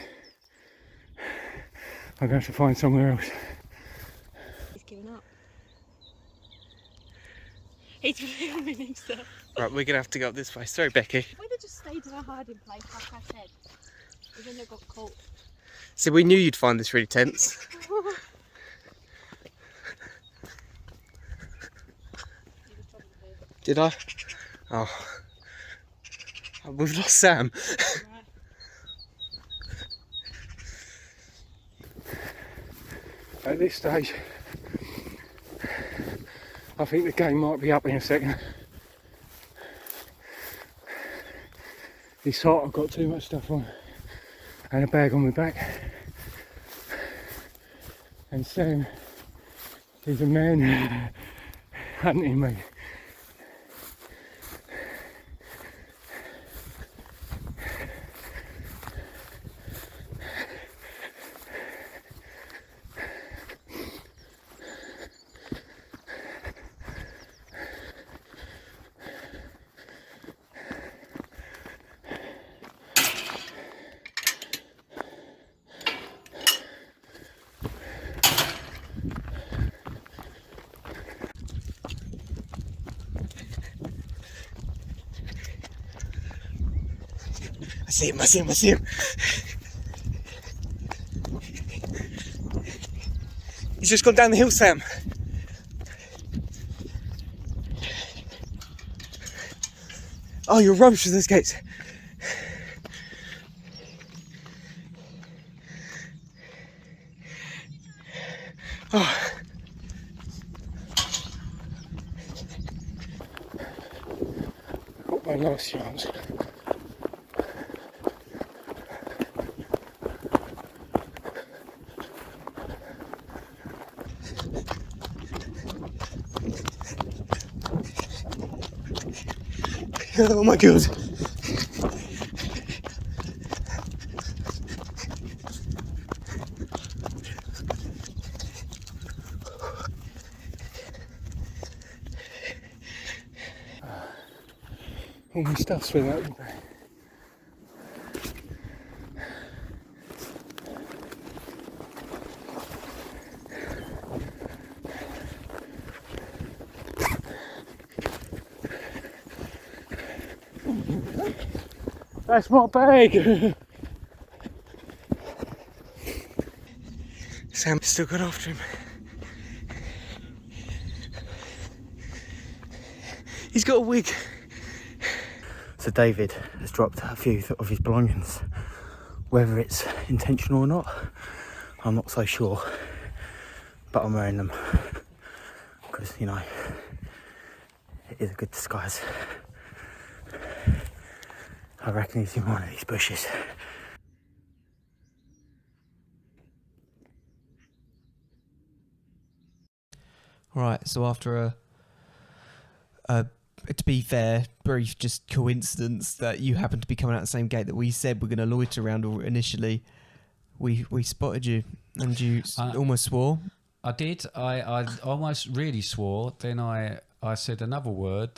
I'm going to have to find somewhere else. he's given up. He's filming himself. Right, we're going to have to go up this way. Sorry, Becky. We'd have just stayed in our hiding place, like I said. We wouldn't have got caught. So we knew you'd find this really tense. Did I? Oh. We've lost Sam. At this stage, I think the game might be up in a second. This hot, I've got too much stuff on and a bag on my back. And Sam is a man hunting me. I see him. He's just gone down the hill, Sam. Oh, you're rubbish with those gates. Oh. last chance. Oh my god. All my stuff's been out today. That's my bag! Sam still got after him. He's got a wig. So David has dropped a few of his belongings. Whether it's intentional or not, I'm not so sure. But I'm wearing them because, you know, it is a good disguise. I reckon he's in one of these bushes. Right, so after a to be fair, brief just coincidence that you happened to be coming out the same gate that we said we're going to loiter around initially, we spotted you and you almost swore. I did. I almost really swore. Then I said another word,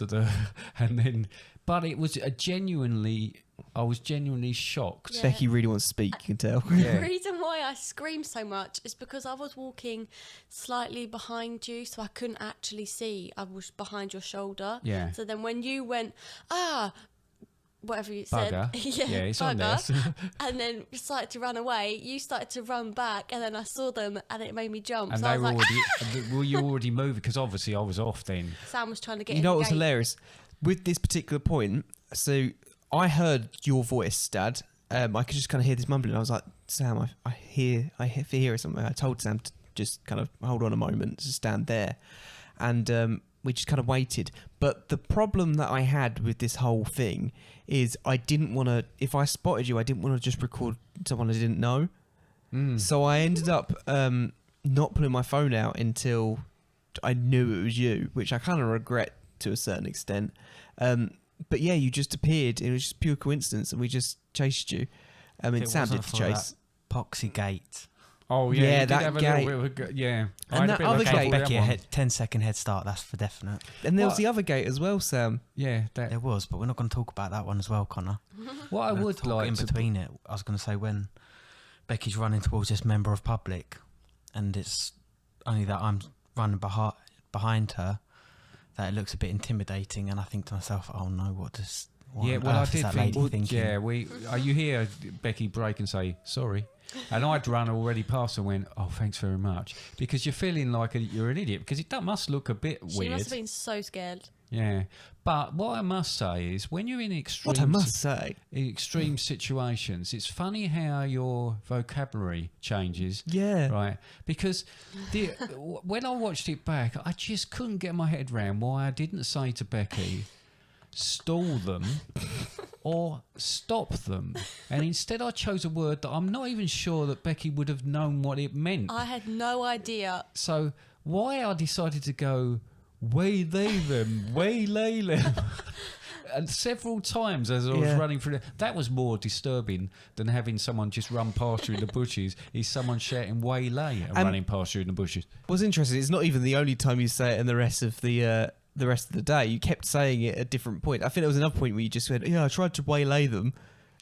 and then, but it was I was genuinely shocked. Yeah. Becky really wants to speak, you can tell. The reason why I screamed so much is because I was walking slightly behind you, so I couldn't actually see. I was behind your shoulder. Yeah. So then when you went, whatever you Bugger. said, Yeah, it's on this. and then started to run away, you started to run back, and then I saw them, and it made me jump. And so they I was were like, already, were you already moving? Because obviously I was off then. Sam was trying to get You in know the what was gate. hilarious? With this particular point, so I heard your voice, Dad. I could just kind of hear this mumbling. I was like, Sam, I hear something. I told Sam to just kind of hold on a moment, to stand there. And we just kind of waited. But the problem that I had with this whole thing is I didn't want to, if I spotted you, I didn't want to just record someone I didn't know. So I ended up not pulling my phone out until I knew it was you, which I kind of regret to a certain extent. But yeah, you just appeared. It was just pure coincidence, and we just chased you. I mean, Sam did the chase. Poxy gate. Oh yeah, Yeah, you did that have a gate. little bit of yeah. I And had a that bit of a other couple gate- of Becky that a one. 10-second head start, that's for definite. And there was What? the other gate as well, Sam. Yeah, that. There was, but we're not going to talk about that one as well, Connor. What I We're would talk like in to between it, I was going to say when Becky's running towards this member of public, and it's only that I'm running behind her, that it looks a bit intimidating, and I think to myself, oh no, what Yeah, on well, I earth is did that think. lady thinking? Yeah, you hear Becky break and say sorry, and I'd run already past and went, "Oh, thanks very much," because you're feeling like you're an idiot because must look a bit She weird. must have been so scared. Yeah, but what I must say is when you're in What I must say. extreme situations, it's funny how your vocabulary changes. Yeah. Right, because when I watched it back, I just couldn't get my head around why I didn't say to Becky, stall them or stop them, and instead I chose a word that I'm not even sure that Becky would have known what it meant. I had no idea. So why I decided to go waylay them and several times as I was running through that was more disturbing than having someone just run past you in the bushes, is someone shouting waylay and running past you in the bushes. What's interesting, it's not even the only time you say it in the rest of the day. You kept saying it at different points. I think there was another point where you just went, yeah, I tried to waylay them.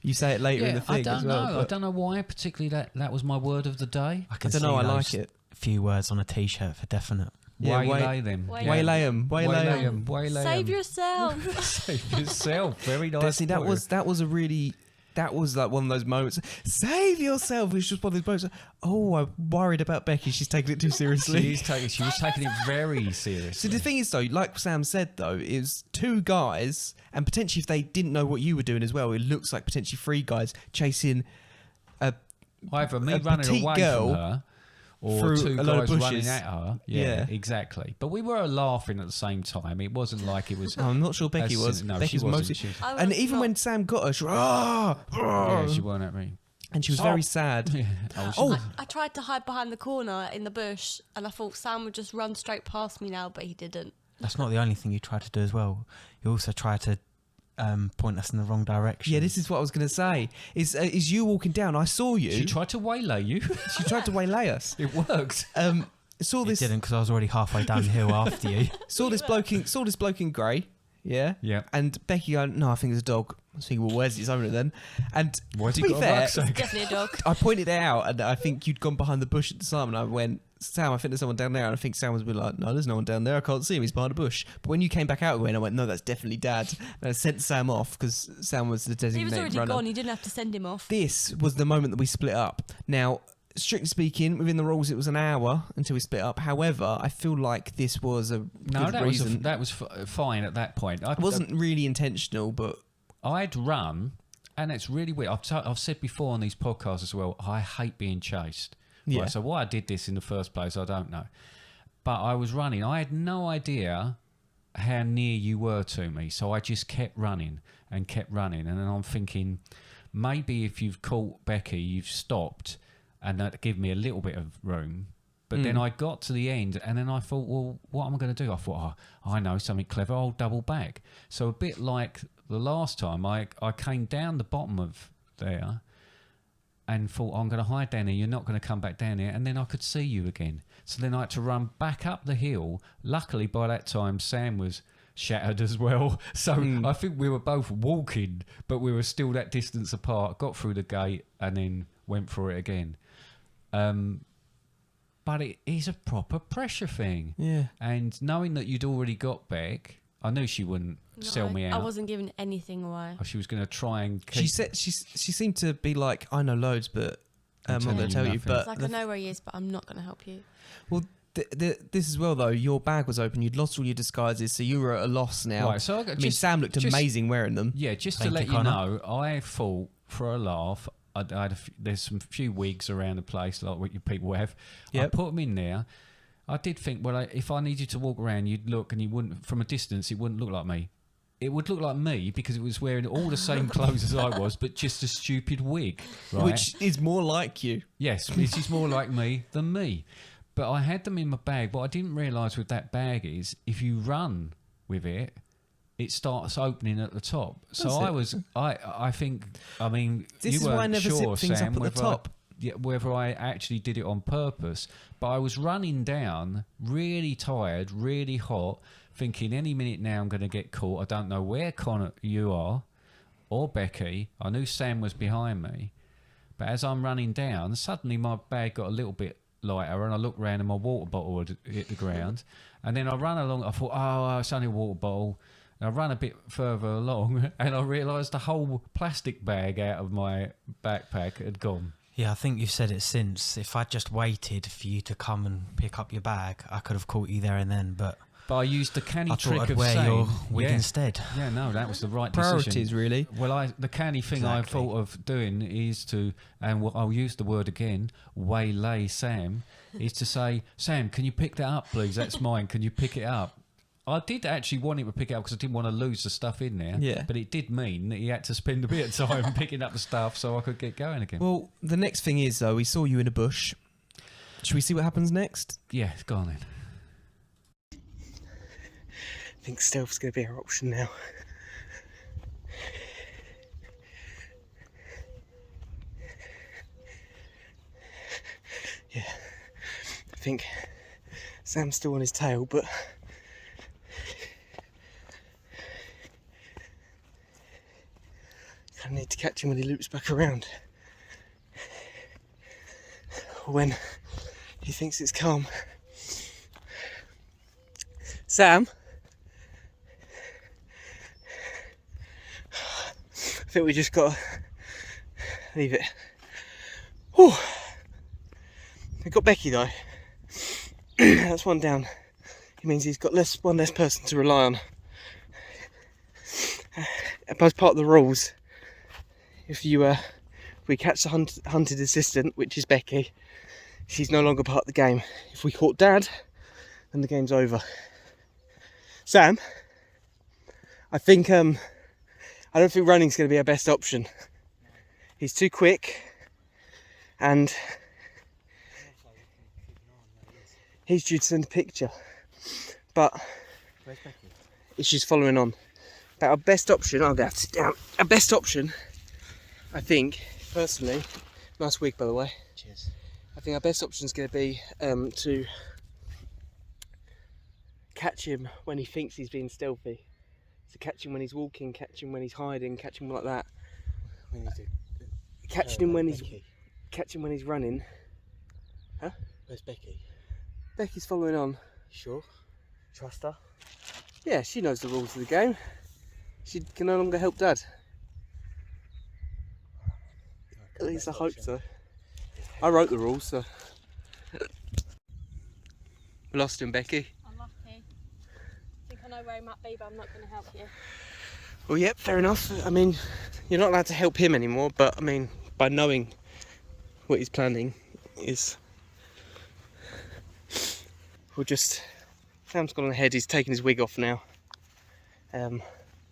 You say it later in the thing as well. I don't know why particularly that was my word of the day. I can don't know, see I like those it. few words on a t-shirt for definite. Yeah, Waylay them. Waylay them. Waylay them. Waylay Save them. yourself. Save yourself. Very nice. See, that was like one of those moments. Save yourself. It's just one of those moments. Oh, I'm worried about Becky. She's taking it too seriously. She was taking it very seriously. So the thing is, though, like Sam said, though, is two guys, and potentially if they didn't know what you were doing as well, it looks like potentially three guys chasing either me a running petite away girl. from her, or through two a lot of guys bushes. running at her. Yeah, exactly. But we were laughing at the same time. It wasn't like it was. I'm not sure Becky was. No, Becky she was wasn't. mostly. She was- And even when Sam got her, she was, yeah, she weren't at me. and she was Stop. very sad. Yeah. I tried to hide behind the corner in the bush, and I thought Sam would just run straight past me now, but he didn't. That's not the only thing you tried to do as well. You also tried to point us in the wrong direction. Yeah, this is what I was going to say. Is you walking down? I saw you. She tried to waylay you. She tried to waylay us. It worked. Saw It this. didn't, because I was already halfway down the hill after you. Saw this bloke in grey. Yeah. Yeah. And Becky going, no, I think it's a dog. I was thinking, well, where's its owner then? And Why's to he be got a fair, rucksack? Definitely a dog. I pointed it out, and I think you'd gone behind the bush at the time, and I went, Sam, I think there's someone down there. And I think Sam was a bit like, no, there's no one down there. I can't see him. He's behind a bush. But when you came back out again, I went, no, that's definitely Dad. And I sent Sam off because Sam was the He designated was already runner. gone. You didn't have to send him off. This was the moment that we split up. Now, strictly speaking, within the rules, it was an hour until we split up. However, I feel like this was a No, good reason. that was fine at that point. It wasn't really intentional, but I'd run, and it's really weird. I've said before on these podcasts as well, I hate being chased. Yeah. Right, so why I did this in the first place, I don't know. But I was running. I had no idea how near you were to me, so I just kept running. And then I'm thinking, maybe if you've caught Becky, you've stopped, and that give me a little bit of room. But then I got to the end, and then I thought, well, what am I going to do? I thought, I know something clever. I'll double back. So a bit like the last time, I came down the bottom of there and thought, I'm going to hide down here. You're not going to come back down here. And then I could see you again. So then I had to run back up the hill. Luckily, by that time, Sam was shattered as well. So I think we were both walking, but we were still that distance apart. Got through the gate and then went for it again. But it is a proper pressure thing. yeah. And knowing that you'd already got back, I knew she wouldn't sell me out. I wasn't giving anything away. She was going to try and keep... She said she seemed to be like, I know loads, but I'm not going to tell you. nothing. But It's like, I know where he is, but I'm not going to help you. well, this as well though. Your bag was open. You'd lost all your disguises, so you were at a loss now. Right, so I mean, Sam looked amazing wearing them. Yeah, just Thank to let you, you Conor. know, I thought for a laugh, there's some few wigs around the place like what you people have. I Yep. put them in there. I did think, well, if I needed to walk around, you'd look and you wouldn't, from a distance, it wouldn't look like me. It would look like me because it was wearing all the same clothes as I was, but just a stupid wig, right? Which is more like you. Yes, this is more like me than me. But I had them in my bag. What I didn't realise with that bag is if you run with it, it starts opening at the top. So I think, I mean, This you is why I weren't never sure, zip things Sam, up at the whether top. whether I actually did it on purpose. But I was running down, really tired, really hot, thinking any minute now I'm going to get caught. I don't know where Conor, you are, or Becky. I knew Sam was behind me. But as I'm running down, suddenly my bag got a little bit lighter and I looked round and my water bottle had hit the ground. And then I ran along. I thought, oh, it's only a water bottle. And I ran a bit further along and I realised the whole plastic bag out of my backpack had gone. Yeah, I think you've said it since. If I'd just waited for you to come and pick up your bag, I could have caught you there and then. But I used the canny I trick thought I'd of wear saying, your wig yeah, instead. Yeah, no, that was the right Priorities, decision. really. Well, the canny thing I Exactly. thought of doing is to, and I'll use the word again, waylay Sam, is to say, Sam, can you pick that up, please? That's mine. Can you pick it up? I did actually want him to pick it up because I didn't want to lose the stuff in there. Yeah. But it did mean that he had to spend a bit of time picking up the stuff so I could get going again. Well, the next thing is though, we saw you in a bush. Should we see what happens next? Yeah, go on then. I think stealth's going to be our option now. Yeah, I think Sam's still on his tail, but I need to catch him when he loops back around. Or when he thinks it's calm. Sam? I think we just got to leave it. Whew. We got Becky though. That's one down. It means he's got one less person to rely on. As part of the rules, if we catch the hunted assistant, which is Becky, she's no longer part of the game. If we caught Dad, then the game's over. Sam, I think I don't think running's going to be our best option. He's too quick, and he's due to send a picture. But Where's Becky? she's following on. But our best option, I'll have to sit down. Our best option, I think, personally, nice wig by the way. Cheers. I think our best option is going to be to catch him when he thinks he's being stealthy. So catch him when he's walking, catch him when he's hiding, catch him like that. We need to Catching him when Becky. catch him when he's running. Huh? Where's Becky? Becky's following on. Sure. Trust her. Yeah, she knows the rules of the game. She can no longer help Dad. At least I hope so. I wrote the rules, so. We lost him, Becky. I'm lucky. I think I know where he might be, but I'm not going to help you. Well, yep, fair enough. I mean, you're not allowed to help him anymore, but I mean, by knowing what he's planning is. We'll just. Sam's gone ahead, he's taking his wig off now. Did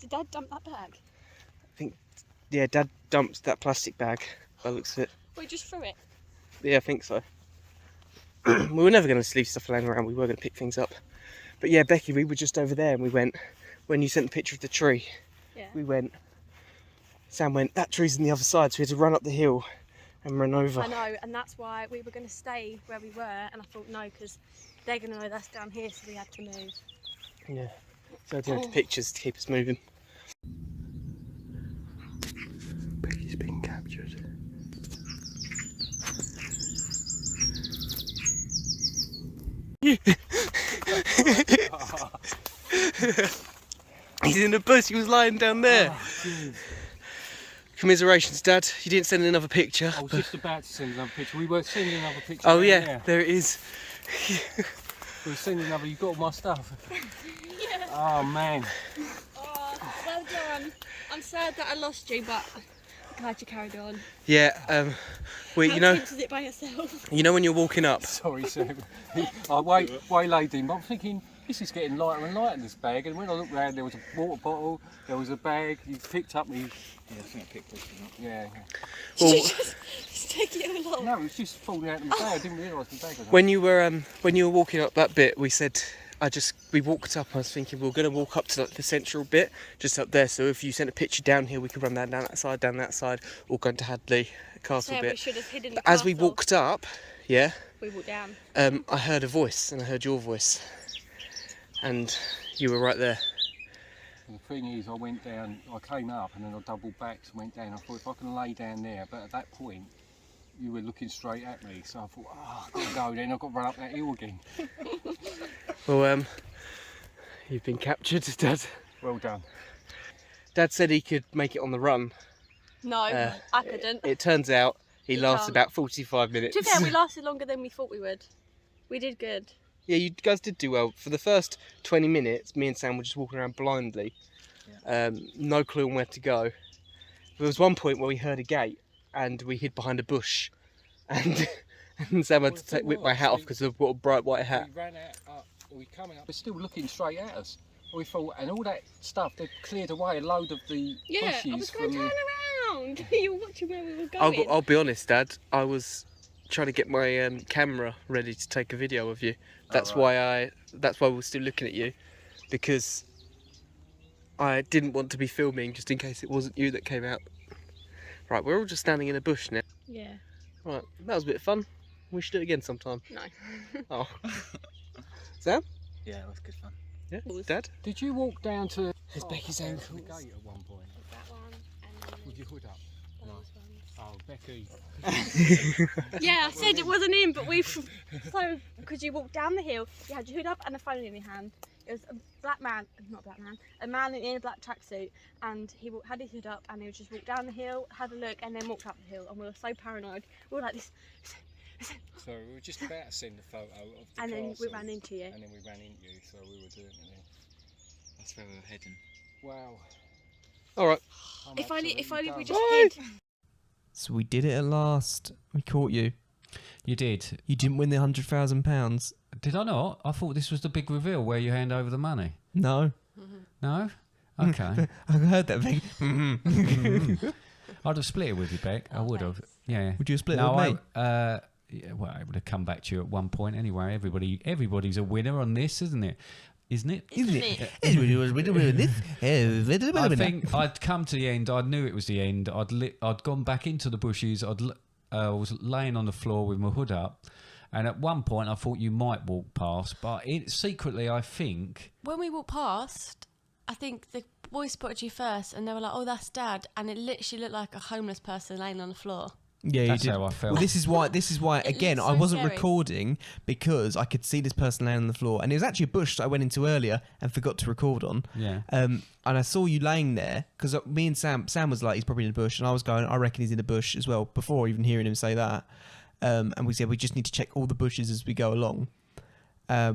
Dad dump that bag? Yeah, Dad dumped that plastic bag by the looks of it. We just threw it. Yeah, I think so. We were never going to leave stuff laying around, we were going to pick things up. But yeah, Becky, we were just over there and we went, when you sent the picture of the tree, Yeah. Sam went, that tree's on the other side, so we had to run up the hill and run over. I know, and that's why we were going to stay where we were, and I thought no, because they're going to know that's down here, so we had to move. Yeah, so I had to take pictures to keep us moving. Becky's been captured. He's in the bush, he was lying down there. Commiserations, Dad. You didn't send another picture. I was just about to send another picture. We were sending another picture. Oh down yeah, there. there it is. We were sending another. You got all my stuff. Yeah. Oh man. Oh, well done. I'm sad that I lost you, but I'm glad you carried on. Yeah, well, How you know, tempted it by yourself. when you're walking up. Sorry, Sam. I waylaid him, but I'm thinking this is getting lighter and lighter in this bag. And when I looked round, there was a water bottle, there was a bag. You picked up me. Yeah, I think I picked this one up. Yeah. Well, Did you just take it along? No, it was just falling out of my bag. I didn't realise the bag was. when you were walking up that bit, we said, we walked up. I was thinking we were going to walk up to like, the central bit, just up there. So if you sent a picture down here, we could run that down that side, or go into Hadley Castle Yeah, bit. we should have hidden But the as we castle. walked up, yeah, We walked down. I heard a voice, and I heard your voice, and you were right there. And the thing is, I went down, I came up and then I doubled back and went down. I thought if I can lay down there, but at that point, you were looking straight at me. So I thought, oh, I've got to go. Then I've got to run up that hill again. Well, you've been captured, Dad. Well done. Dad said he could make it on the run. No, I couldn't. It turns out he You lasts can't. about 45 minutes. To be fair, we lasted longer than we thought we would. We did good. Yeah, you guys did do well. For the first 20 minutes, me and Sam were just walking around blindly. No clue on where to go. There was one point where we heard a gate and we hid behind a bush. And, and Sam had to whip my hat off because of what a bright white hat. We ran out, we coming up, they're still looking straight at us. We thought, and all that stuff, they'd cleared away a load of the Yeah, bushes I was going to from turn around. You were watching where we were I'll going. be honest, Dad. I was trying to get my camera ready to take a video of you. That's why we were still looking at you, because I didn't want to be filming just in case it wasn't you that came out. Right, we're all just standing in a bush now. Yeah. Right, that was a bit of fun. We should do it again sometime. No. Oh. Sam? Yeah, it was good fun. Yeah. Was. Dad? Did you walk down to There's Becky's the ankles. gate at one point? That one and then With your hood up? those Oh, Becky. ones. Yeah, I said it wasn't him, but so because you walked down the hill, you had your hood up and a phone in your hand. It was a black man, not a black man, a man in a black tracksuit, and he had his hood up and he just walked down the hill, had a look, and then walked up the hill. And we were so paranoid. We were like this. So we were just about to send a photo of the And then we castle, ran into you. And then we ran into you, so we were doing it then. That's where we were heading. Wow. All right. I'm If only we absolutely just Bye. hid. So we did it at last. We caught you. You did. You didn't win the £100,000. Did I not? I thought this was the big reveal where you hand over the money. No. No? Okay. I heard that thing. I'd have split it with you, Beck. I would have. Yeah. Would you have split No, it with me? Yeah, well, I would have come back to you at one point anyway. Everybody's a winner on this, isn't it? Isn't it? I think I'd come to the end. I knew it was the end. I'd gone back into the bushes. I was laying on the floor with my hood up, and at one point I thought you might walk past, but secretly I think When we walked past, I think the boys spotted you first, and they were like, "Oh, that's Dad," and it literally looked like a homeless person laying on the floor. Yeah, that's you did. how I felt. Well, this is why. Again, looks I so wasn't scary. recording because I could see this person laying on the floor, and it was actually a bush that I went into earlier and forgot to record on. Yeah. And I saw you laying there because me and Sam was like, he's probably in the bush, and I was going, I reckon he's in the bush as well. Before even hearing him say that, and we said we just need to check all the bushes as we go along.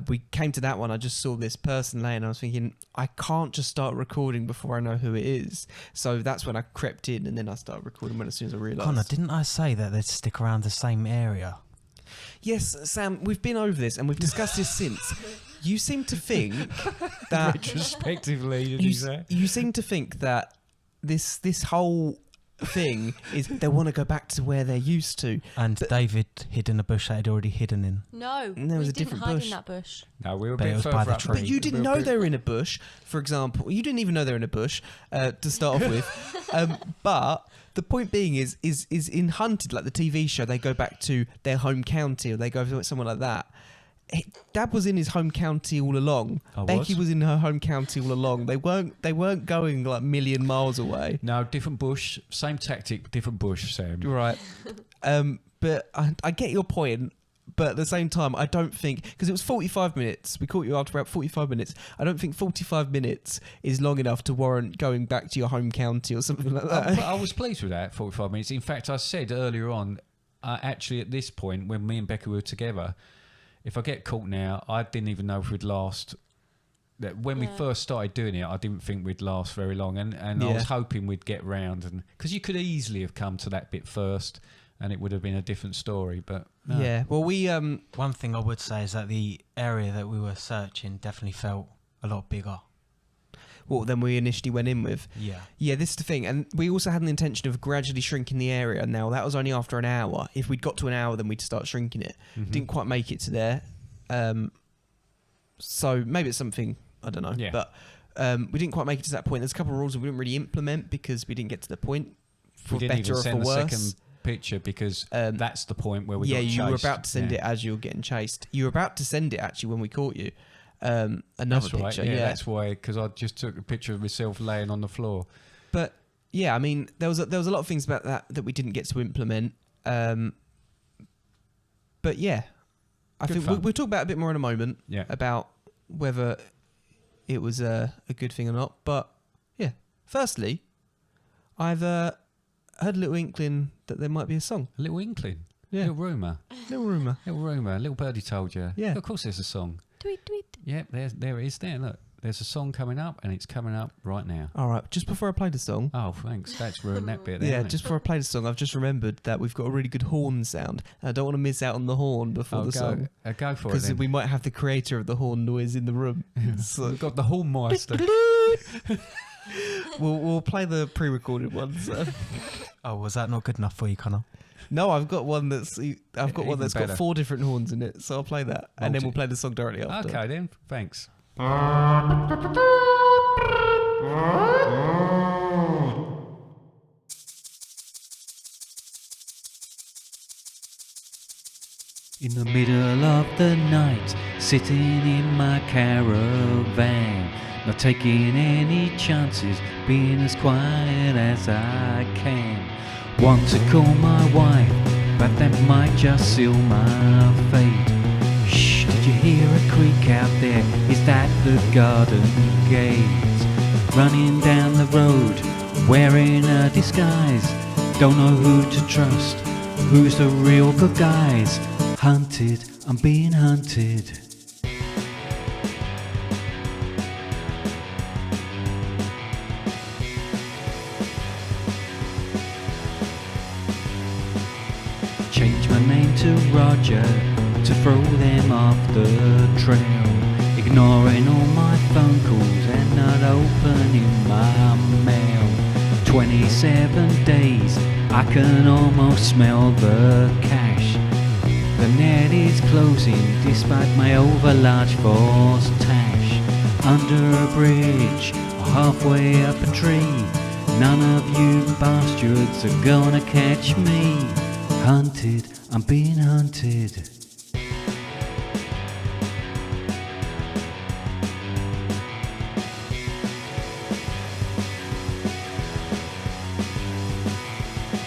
We came to that one. I just saw this person laying. I was thinking, I can't just start recording before I know who it is. So that's when I crept in, and then I started recording as soon as I realised. Connor, didn't I say that they'd stick around the same area? Yes, Sam, we've been over this and we've discussed this since. You seem to think that Retrospectively, did you say? you seem to think that this whole thing is they want to go back to where they're used to. And David hid in a bush that he'd already hidden in. No, And there was we a didn't different hide bush. in that bush. No, we were a But it bit was by further the up. tree. But you didn't know they were in a bush, for example. You didn't even know they were in a bush to start off with. But the point being is in Hunted, like the TV show, they go back to their home county or they go to somewhere like that. Dad was in his home county all along. Becky was in her home county all along. They weren't going like a million miles away. No, different bush, same tactic, different bush, Sam. Right. But I get your point. But at the same time, I don't think, because it was 45 minutes. We caught you after about 45 minutes. I don't think 45 minutes is long enough to warrant going back to your home county or something like that. I was pleased with that, 45 minutes. In fact, I said earlier on, actually at this point, when me and Becky were together, if I get caught now, I didn't even know if we'd last. That when we first started doing it, I didn't think we'd last very long, and I was hoping we'd get round, and because you could easily have come to that bit first, and it would have been a different story. But no. Yeah, well, we One thing I would say is that the area that we were searching definitely felt a lot bigger. what than we initially went in with. Yeah, this is the thing, and we also had an intention of gradually shrinking the area. Now that was only after an hour. If we'd got to an hour, then we'd start shrinking it. Didn't quite make it to there, so maybe it's something, I don't know. Yeah. But we didn't quite make it to that point. There's a couple of rules that we didn't really implement because we didn't get to the point. For we didn't better even or send for the worse. second picture because that's the point where we got you were chased. about to send it as you were getting chased. You were about to send it actually when we caught you. Another That's right. picture. Yeah, Yeah, that's why, because I just took a picture of myself laying on the floor. But yeah, I mean, there was a lot of things about that we didn't get to implement. But yeah, I Good think fun. we'll talk about it a bit more in a moment. Yeah. About whether it was a good thing or not. But yeah, firstly, I've heard a little inkling that there might be a song. A little inkling. Yeah. Little rumour. Little rumour. Little rumour. Little birdie told you. Yeah. Of course there's a song. Tweet, tweet. Yeah, there it is there. Look, there's a song coming up, and it's coming up right now. All right, just before I play the song. Oh, thanks. That's ruined that bit there. Yeah, hasn't it? just before I play the song, I've just remembered that we've got a really good horn sound. And I don't want to miss out on the horn before the song. Go for it Because then. we might have the creator of the horn noise in the room. So We've got the Hornmeister. we'll play the pre-recorded ones. Oh, was that not good enough for you, Conor? No, I've got one that's got better. 4 different horns in it, so I'll play that, and then we'll play the song directly after. Okay then, thanks. In the middle of the night, sitting in my caravan, not taking any chances, being as quiet as I can. Want to call my wife, but that might just seal my fate. Shh, did you hear a creak out there? Is that the garden gate? Running down the road, wearing a disguise. Don't know who to trust, who's the real good guys. Hunted, I'm being hunted. Change my name to Roger to throw them off the trail. Ignoring all my phone calls and not opening my mail. 27 days, I can almost smell the cash. The net is closing despite my overlarge force tash. Under a bridge, or halfway up a tree, none of you bastards are gonna catch me. Hunted, I'm being hunted.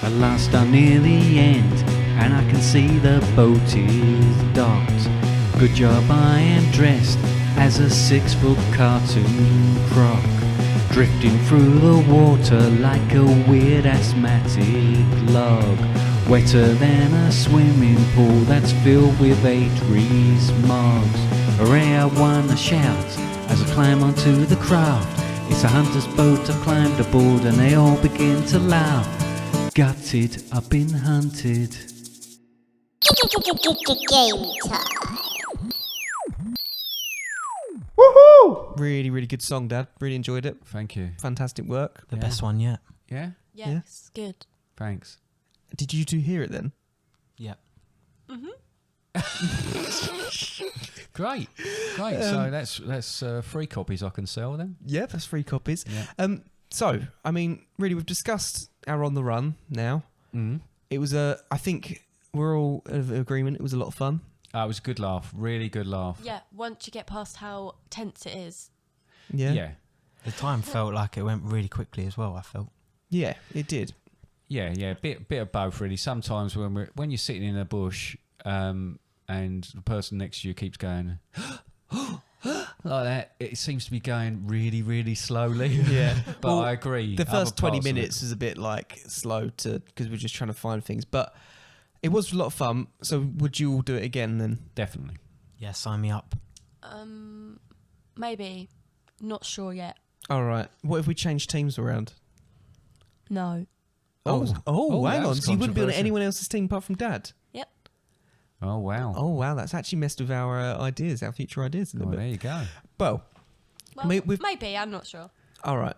At last I'm near the end, and I can see the boat is docked. Good job I am dressed as a 6-foot cartoon croc, drifting through the water like a weird asthmatic log. Wetter than a swimming pool that's filled with 8 Rees-Moggs. Hooray, I wanna shout as I climb onto the craft. It's a hunter's boat, I climbed aboard and they all begin to laugh. Gutted, I've been hunted. Game time. Woohoo! Really, really good song, Dad. Really enjoyed it. Thank you. Fantastic work. The best one yet. Yeah? Yes, good. Thanks. Did you two hear it then? Yep. Great. So that's 3 copies I can sell then. Yeah, that's 3 copies. Yeah. So, I mean, really, we've discussed our On the Run now. It was I think we're all of agreement. It was a lot of fun. It was a good laugh. Really good laugh. Yeah, once you get past how tense it is. Yeah. The time felt like it went really quickly as well, I felt. Yeah, it did. Yeah. Bit of both really. Sometimes when you're sitting in a bush, and the person next to you keeps going like that, it seems to be going really, really slowly. Yeah. But Well, I agree. The first other 20 parts of minutes is a bit like slow because we're just trying to find things. But it was a lot of fun. So would you all do it again then? Definitely. Yeah, sign me up. Maybe. Not sure yet. All right. What if we change teams around? No. Oh, hang that on. was So you wouldn't be on controversial. anyone else's team apart from Dad? Yep. Oh, wow. Oh, wow. That's actually messed with our ideas, our future ideas a little Well, there bit. you go. Well, Well, maybe, I'm not sure. all right.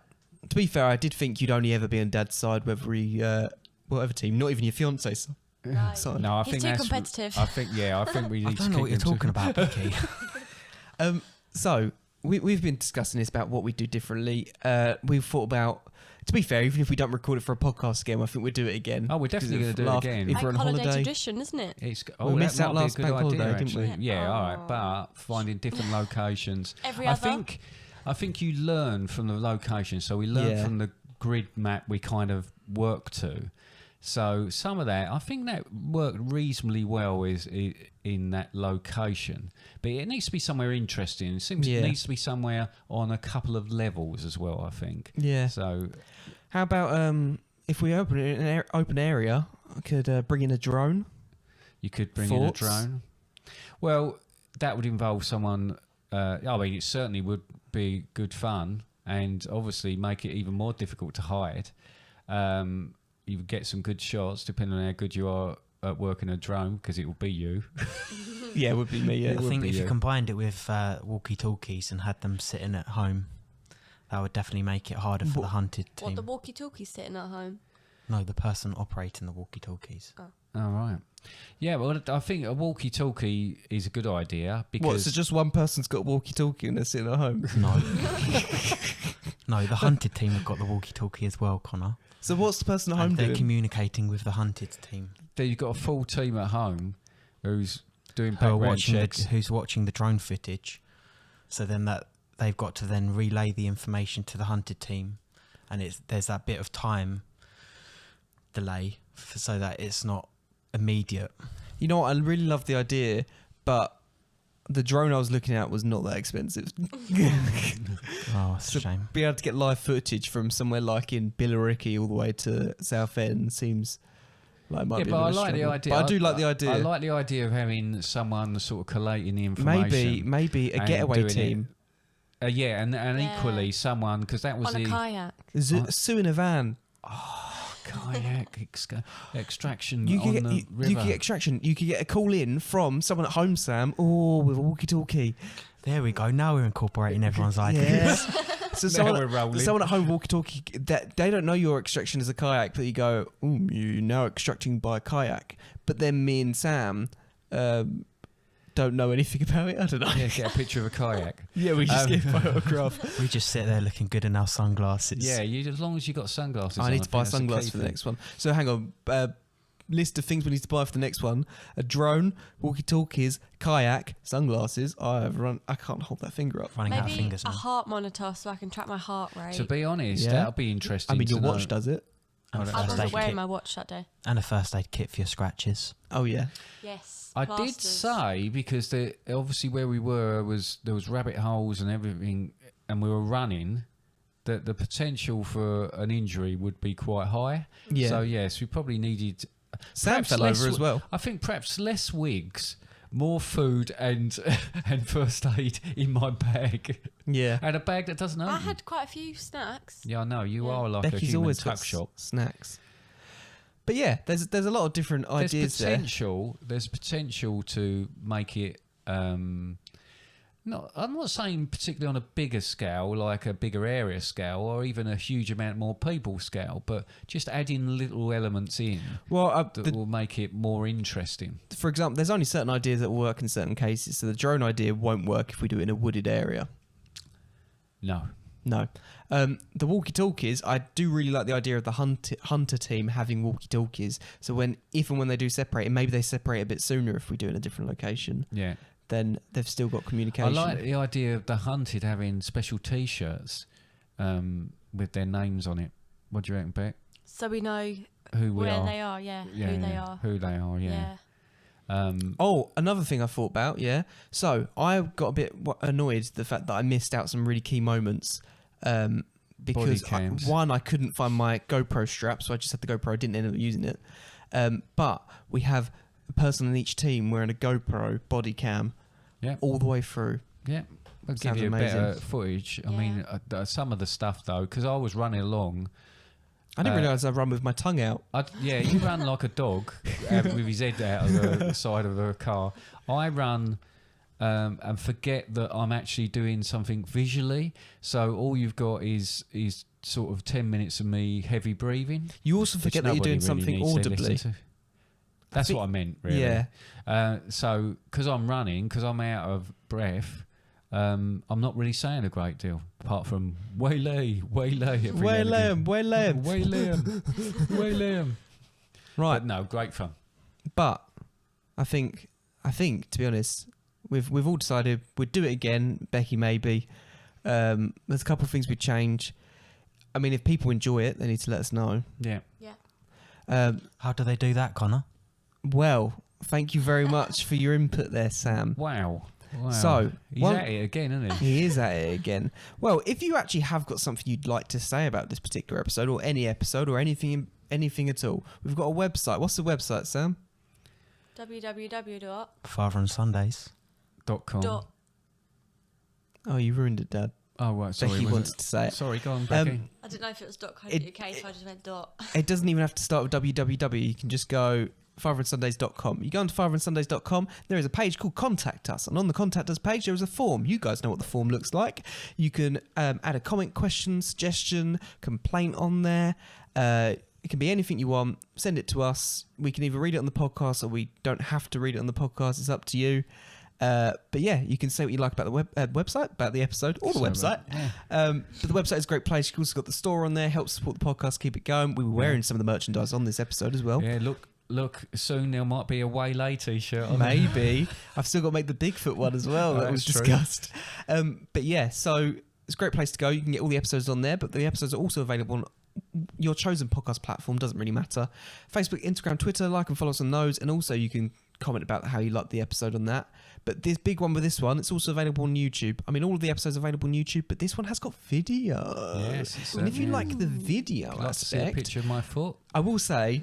To be fair, I did think you'd only ever be on Dad's side, whatever team, not even your fiance's Right. side. No, I He's think too that's competitive. I think we I need to don't know keep what you're them talking about, Becky. So we've been discussing this about what we do differently. We've thought about. To be fair, even if we don't record it for a podcast again, I think we'll do it again. Oh, we're definitely going to do it again. If we're on Bank holiday holiday, tradition, isn't it? We missed that out might be a last good bank idea, holiday, didn't we? actually. Yeah, all right, but finding different locations. Every I other? think you learn from the location. So we learn Yeah. from the grid map we kind of work to. So some of that, I think that worked reasonably well is in that location. But it needs to be somewhere interesting. It seems it needs to be somewhere on a couple of levels as well, I think. Yeah. So how about if we open it in an open area, I could bring in a drone. you could bring Thoughts? in a drone. Well, that would involve someone. I mean, it certainly would be good fun, and obviously make it even more difficult to hide. You would get some good shots depending on how good you are at working a drone, because it will be you. Yeah, it would be me. I Yeah. think be if you you. combined it with walkie-talkies and had them sitting at home, that would definitely make it harder for the hunted team. What, the walkie-talkie sitting at home? No, the person operating the walkie-talkies. All right. Yeah, well, I think a walkie-talkie is a good idea because What? So just one person's got a walkie-talkie and they're sitting at home. No. No, the hunted team have got the walkie-talkie as well, Connor. So what's the person at home And they're doing? communicating with the hunted team. you've got a full team at home who's doing Who are background watching checks. who's watching the drone footage. So then that they've got to then relay the information to the hunted team, and there's that bit of time delay so that it's not immediate. You know what? I really love the idea, but the drone I was looking at was not that expensive. Oh, it's So a shame. be able to get live footage from somewhere like in Billericay all the way to Southend seems like it might Yeah, be but a I bit of a like the struggle. idea. But I do like the idea. I like the idea of having someone sort of collating the information. Maybe a and getaway doing team. Yeah, and Yeah. equally someone, because that was On a the kayak. Suing a van. Kayak extraction You on could, the get, river. you could get extraction. You could get a call in from someone at home, Sam, or with a walkie-talkie. There we go. Now we're incorporating everyone's ideas. Yeah. So Now we're rolling. someone at home walkie-talkie, that they don't know your extraction is a kayak, but you go, "Ooh, you're now extracting by kayak." But then me and Sam don't know anything about it. I don't know. Yeah, get a picture of a kayak. Yeah, we just get a photograph. We just sit there looking good in our sunglasses. Yeah, as long as you got sunglasses. I on, need to buy think that's sunglasses key for the thing. next one. So hang on. List of things we need to buy for the next one: a drone, walkie-talkies, kayak, sunglasses. I can't hold that finger up. Running out of Maybe fingers a now. heart monitor so I can track my heart rate. To be honest, Yeah. that'll be interesting. I mean, your to watch know. does it. And a I I first wasn't aid wearing kit. my watch that day. And a first aid kit for your scratches. Oh yeah. Yes. I did plasters. say, because obviously where we were there was rabbit holes and everything, and we were running, that the potential for an injury would be quite high. Yeah. So yes, we probably needed. Sam perhaps fell less over as well. I think perhaps less wigs, more food, and and first aid in my bag, Yeah. and a bag that doesn't open. I had quite a few snacks. Yeah, I know you Yeah. are like a Becky's human always tuck got shop. snacks. But yeah, there's a lot of different ideas there. There's potential to make it. I'm not saying particularly on a bigger scale, like a bigger area scale, or even a huge amount more people scale, but just adding little elements in Well, that will make it more interesting. for example, there's only certain ideas that will work in certain cases. So the drone idea won't work if we do it in a wooded area. No. No. The walkie-talkies, I do really like the idea of the hunter team having walkie-talkies. So if and when they do separate, and maybe they separate a bit sooner if we do it in a different location, Yeah. then they've still got communication. I like the idea of the hunted having special T-shirts with their names on it. What do you reckon, Beck? So we know Who we where are? they are, yeah. Yeah, Who they yeah. are. Who they are, yeah. Oh, another thing I thought about, yeah. So I got a bit annoyed the fact that I missed out some really key moments because cams. I couldn't find my GoPro strap, so I just had the GoPro. I didn't end up using it. But we have a person in each team wearing a GoPro body cam Yeah. all the way through. Yeah, I'll give Sounds you amazing. better footage. I Yeah. mean, some of the stuff though, because I was running along. I didn't realise I run with my tongue out. Yeah, you run like a dog with his head out of the side of the car. I run and forget that I'm actually doing something visually. So all you've got is sort of 10 minutes of me heavy breathing. You also which forget that you're nobody doing really something needs to audibly. listen to. That's think- what I meant, really. Yeah. So, because I'm running, because I'm out of breath, I'm not really saying a great deal, apart from waylay every now and again. Waylay. Right. But no, great fun. But I think to be honest, we've all decided we'd do it again. Becky, maybe. There's a couple of things we'd change. I mean, if people enjoy it, they need to let us know. Yeah. Yeah. How do they do that, Connor? Well, thank you very much for your input there, Sam. Wow. So, he's at it again, isn't he? He is at it again. Well, if you actually have got something you'd like to say about this particular episode or any episode or anything at all, we've got a website. What's the website, Sam? www. Father and Sundays. .com. Oh, you ruined it, Dad. Oh, right. Sorry. Becky was wanted it? to say it. Sorry, go on, Becky. I didn't know if it was .co.uk, so I just went dot. It doesn't even have to start with www. You can just go fatherandsundays.com. You go onto fatherandsundays.com. There is a page called Contact Us, and on the Contact Us page there is a form. You guys know what the form looks like. You can add a comment, question, suggestion, complaint on there. It can be anything you want. Send it to us. We can either read it on the podcast or we don't have to read it on the podcast. It's up to you. But yeah, you can say what you like about the website, about the episode, or the website. But the website is a great place. You've also got the store on there, helps support the podcast, keep it going. We were wearing some of the merchandise on this episode as well. Yeah, look, soon there might be a Waylay t-shirt on there. Maybe. I've still got to make the Bigfoot one as well. That was That's true. discussed. But yeah, so it's a great place to go. You can get all the episodes on there, but the episodes are also available on your chosen podcast platform. Doesn't really matter. Facebook, Instagram, Twitter, like and follow us on those. And also you can comment about how you like the episode on that. But this big one with this one, it's also available on YouTube. I mean, all of the episodes are available on YouTube, but this one has got video. Yes, and if you like the video I'd like to see a aspect, picture of my foot. I will say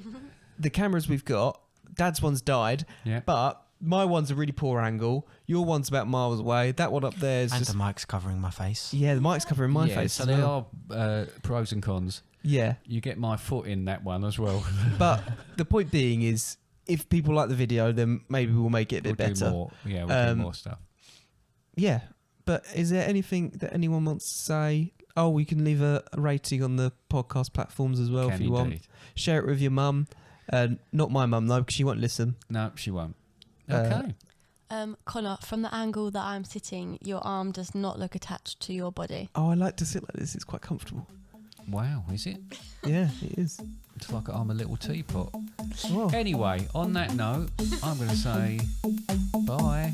the cameras we've got, Dad's one's died, Yeah. but my one's a really poor angle. Your one's about miles away. That one up there is And just... the mic's covering my face. Yeah, the mic's covering my Yeah, face so as there well. are pros and cons. Yeah. You get my foot in that one as well. But the point being is, if people like the video, then maybe we'll make it a bit better. Do more. Yeah, we'll do more stuff. Yeah. But is there anything that anyone wants to say? Oh, we can leave a rating on the podcast platforms as well if you want. Share it with your mum. Not my mum, though, because she won't listen. No, she won't. Okay. Conor, from the angle that I'm sitting, your arm does not look attached to your body. Oh, I like to sit like this. It's quite comfortable. Wow, is it? Yeah, it is. It's like I'm a little teapot. Oh. Anyway, on that note, I'm going to say bye.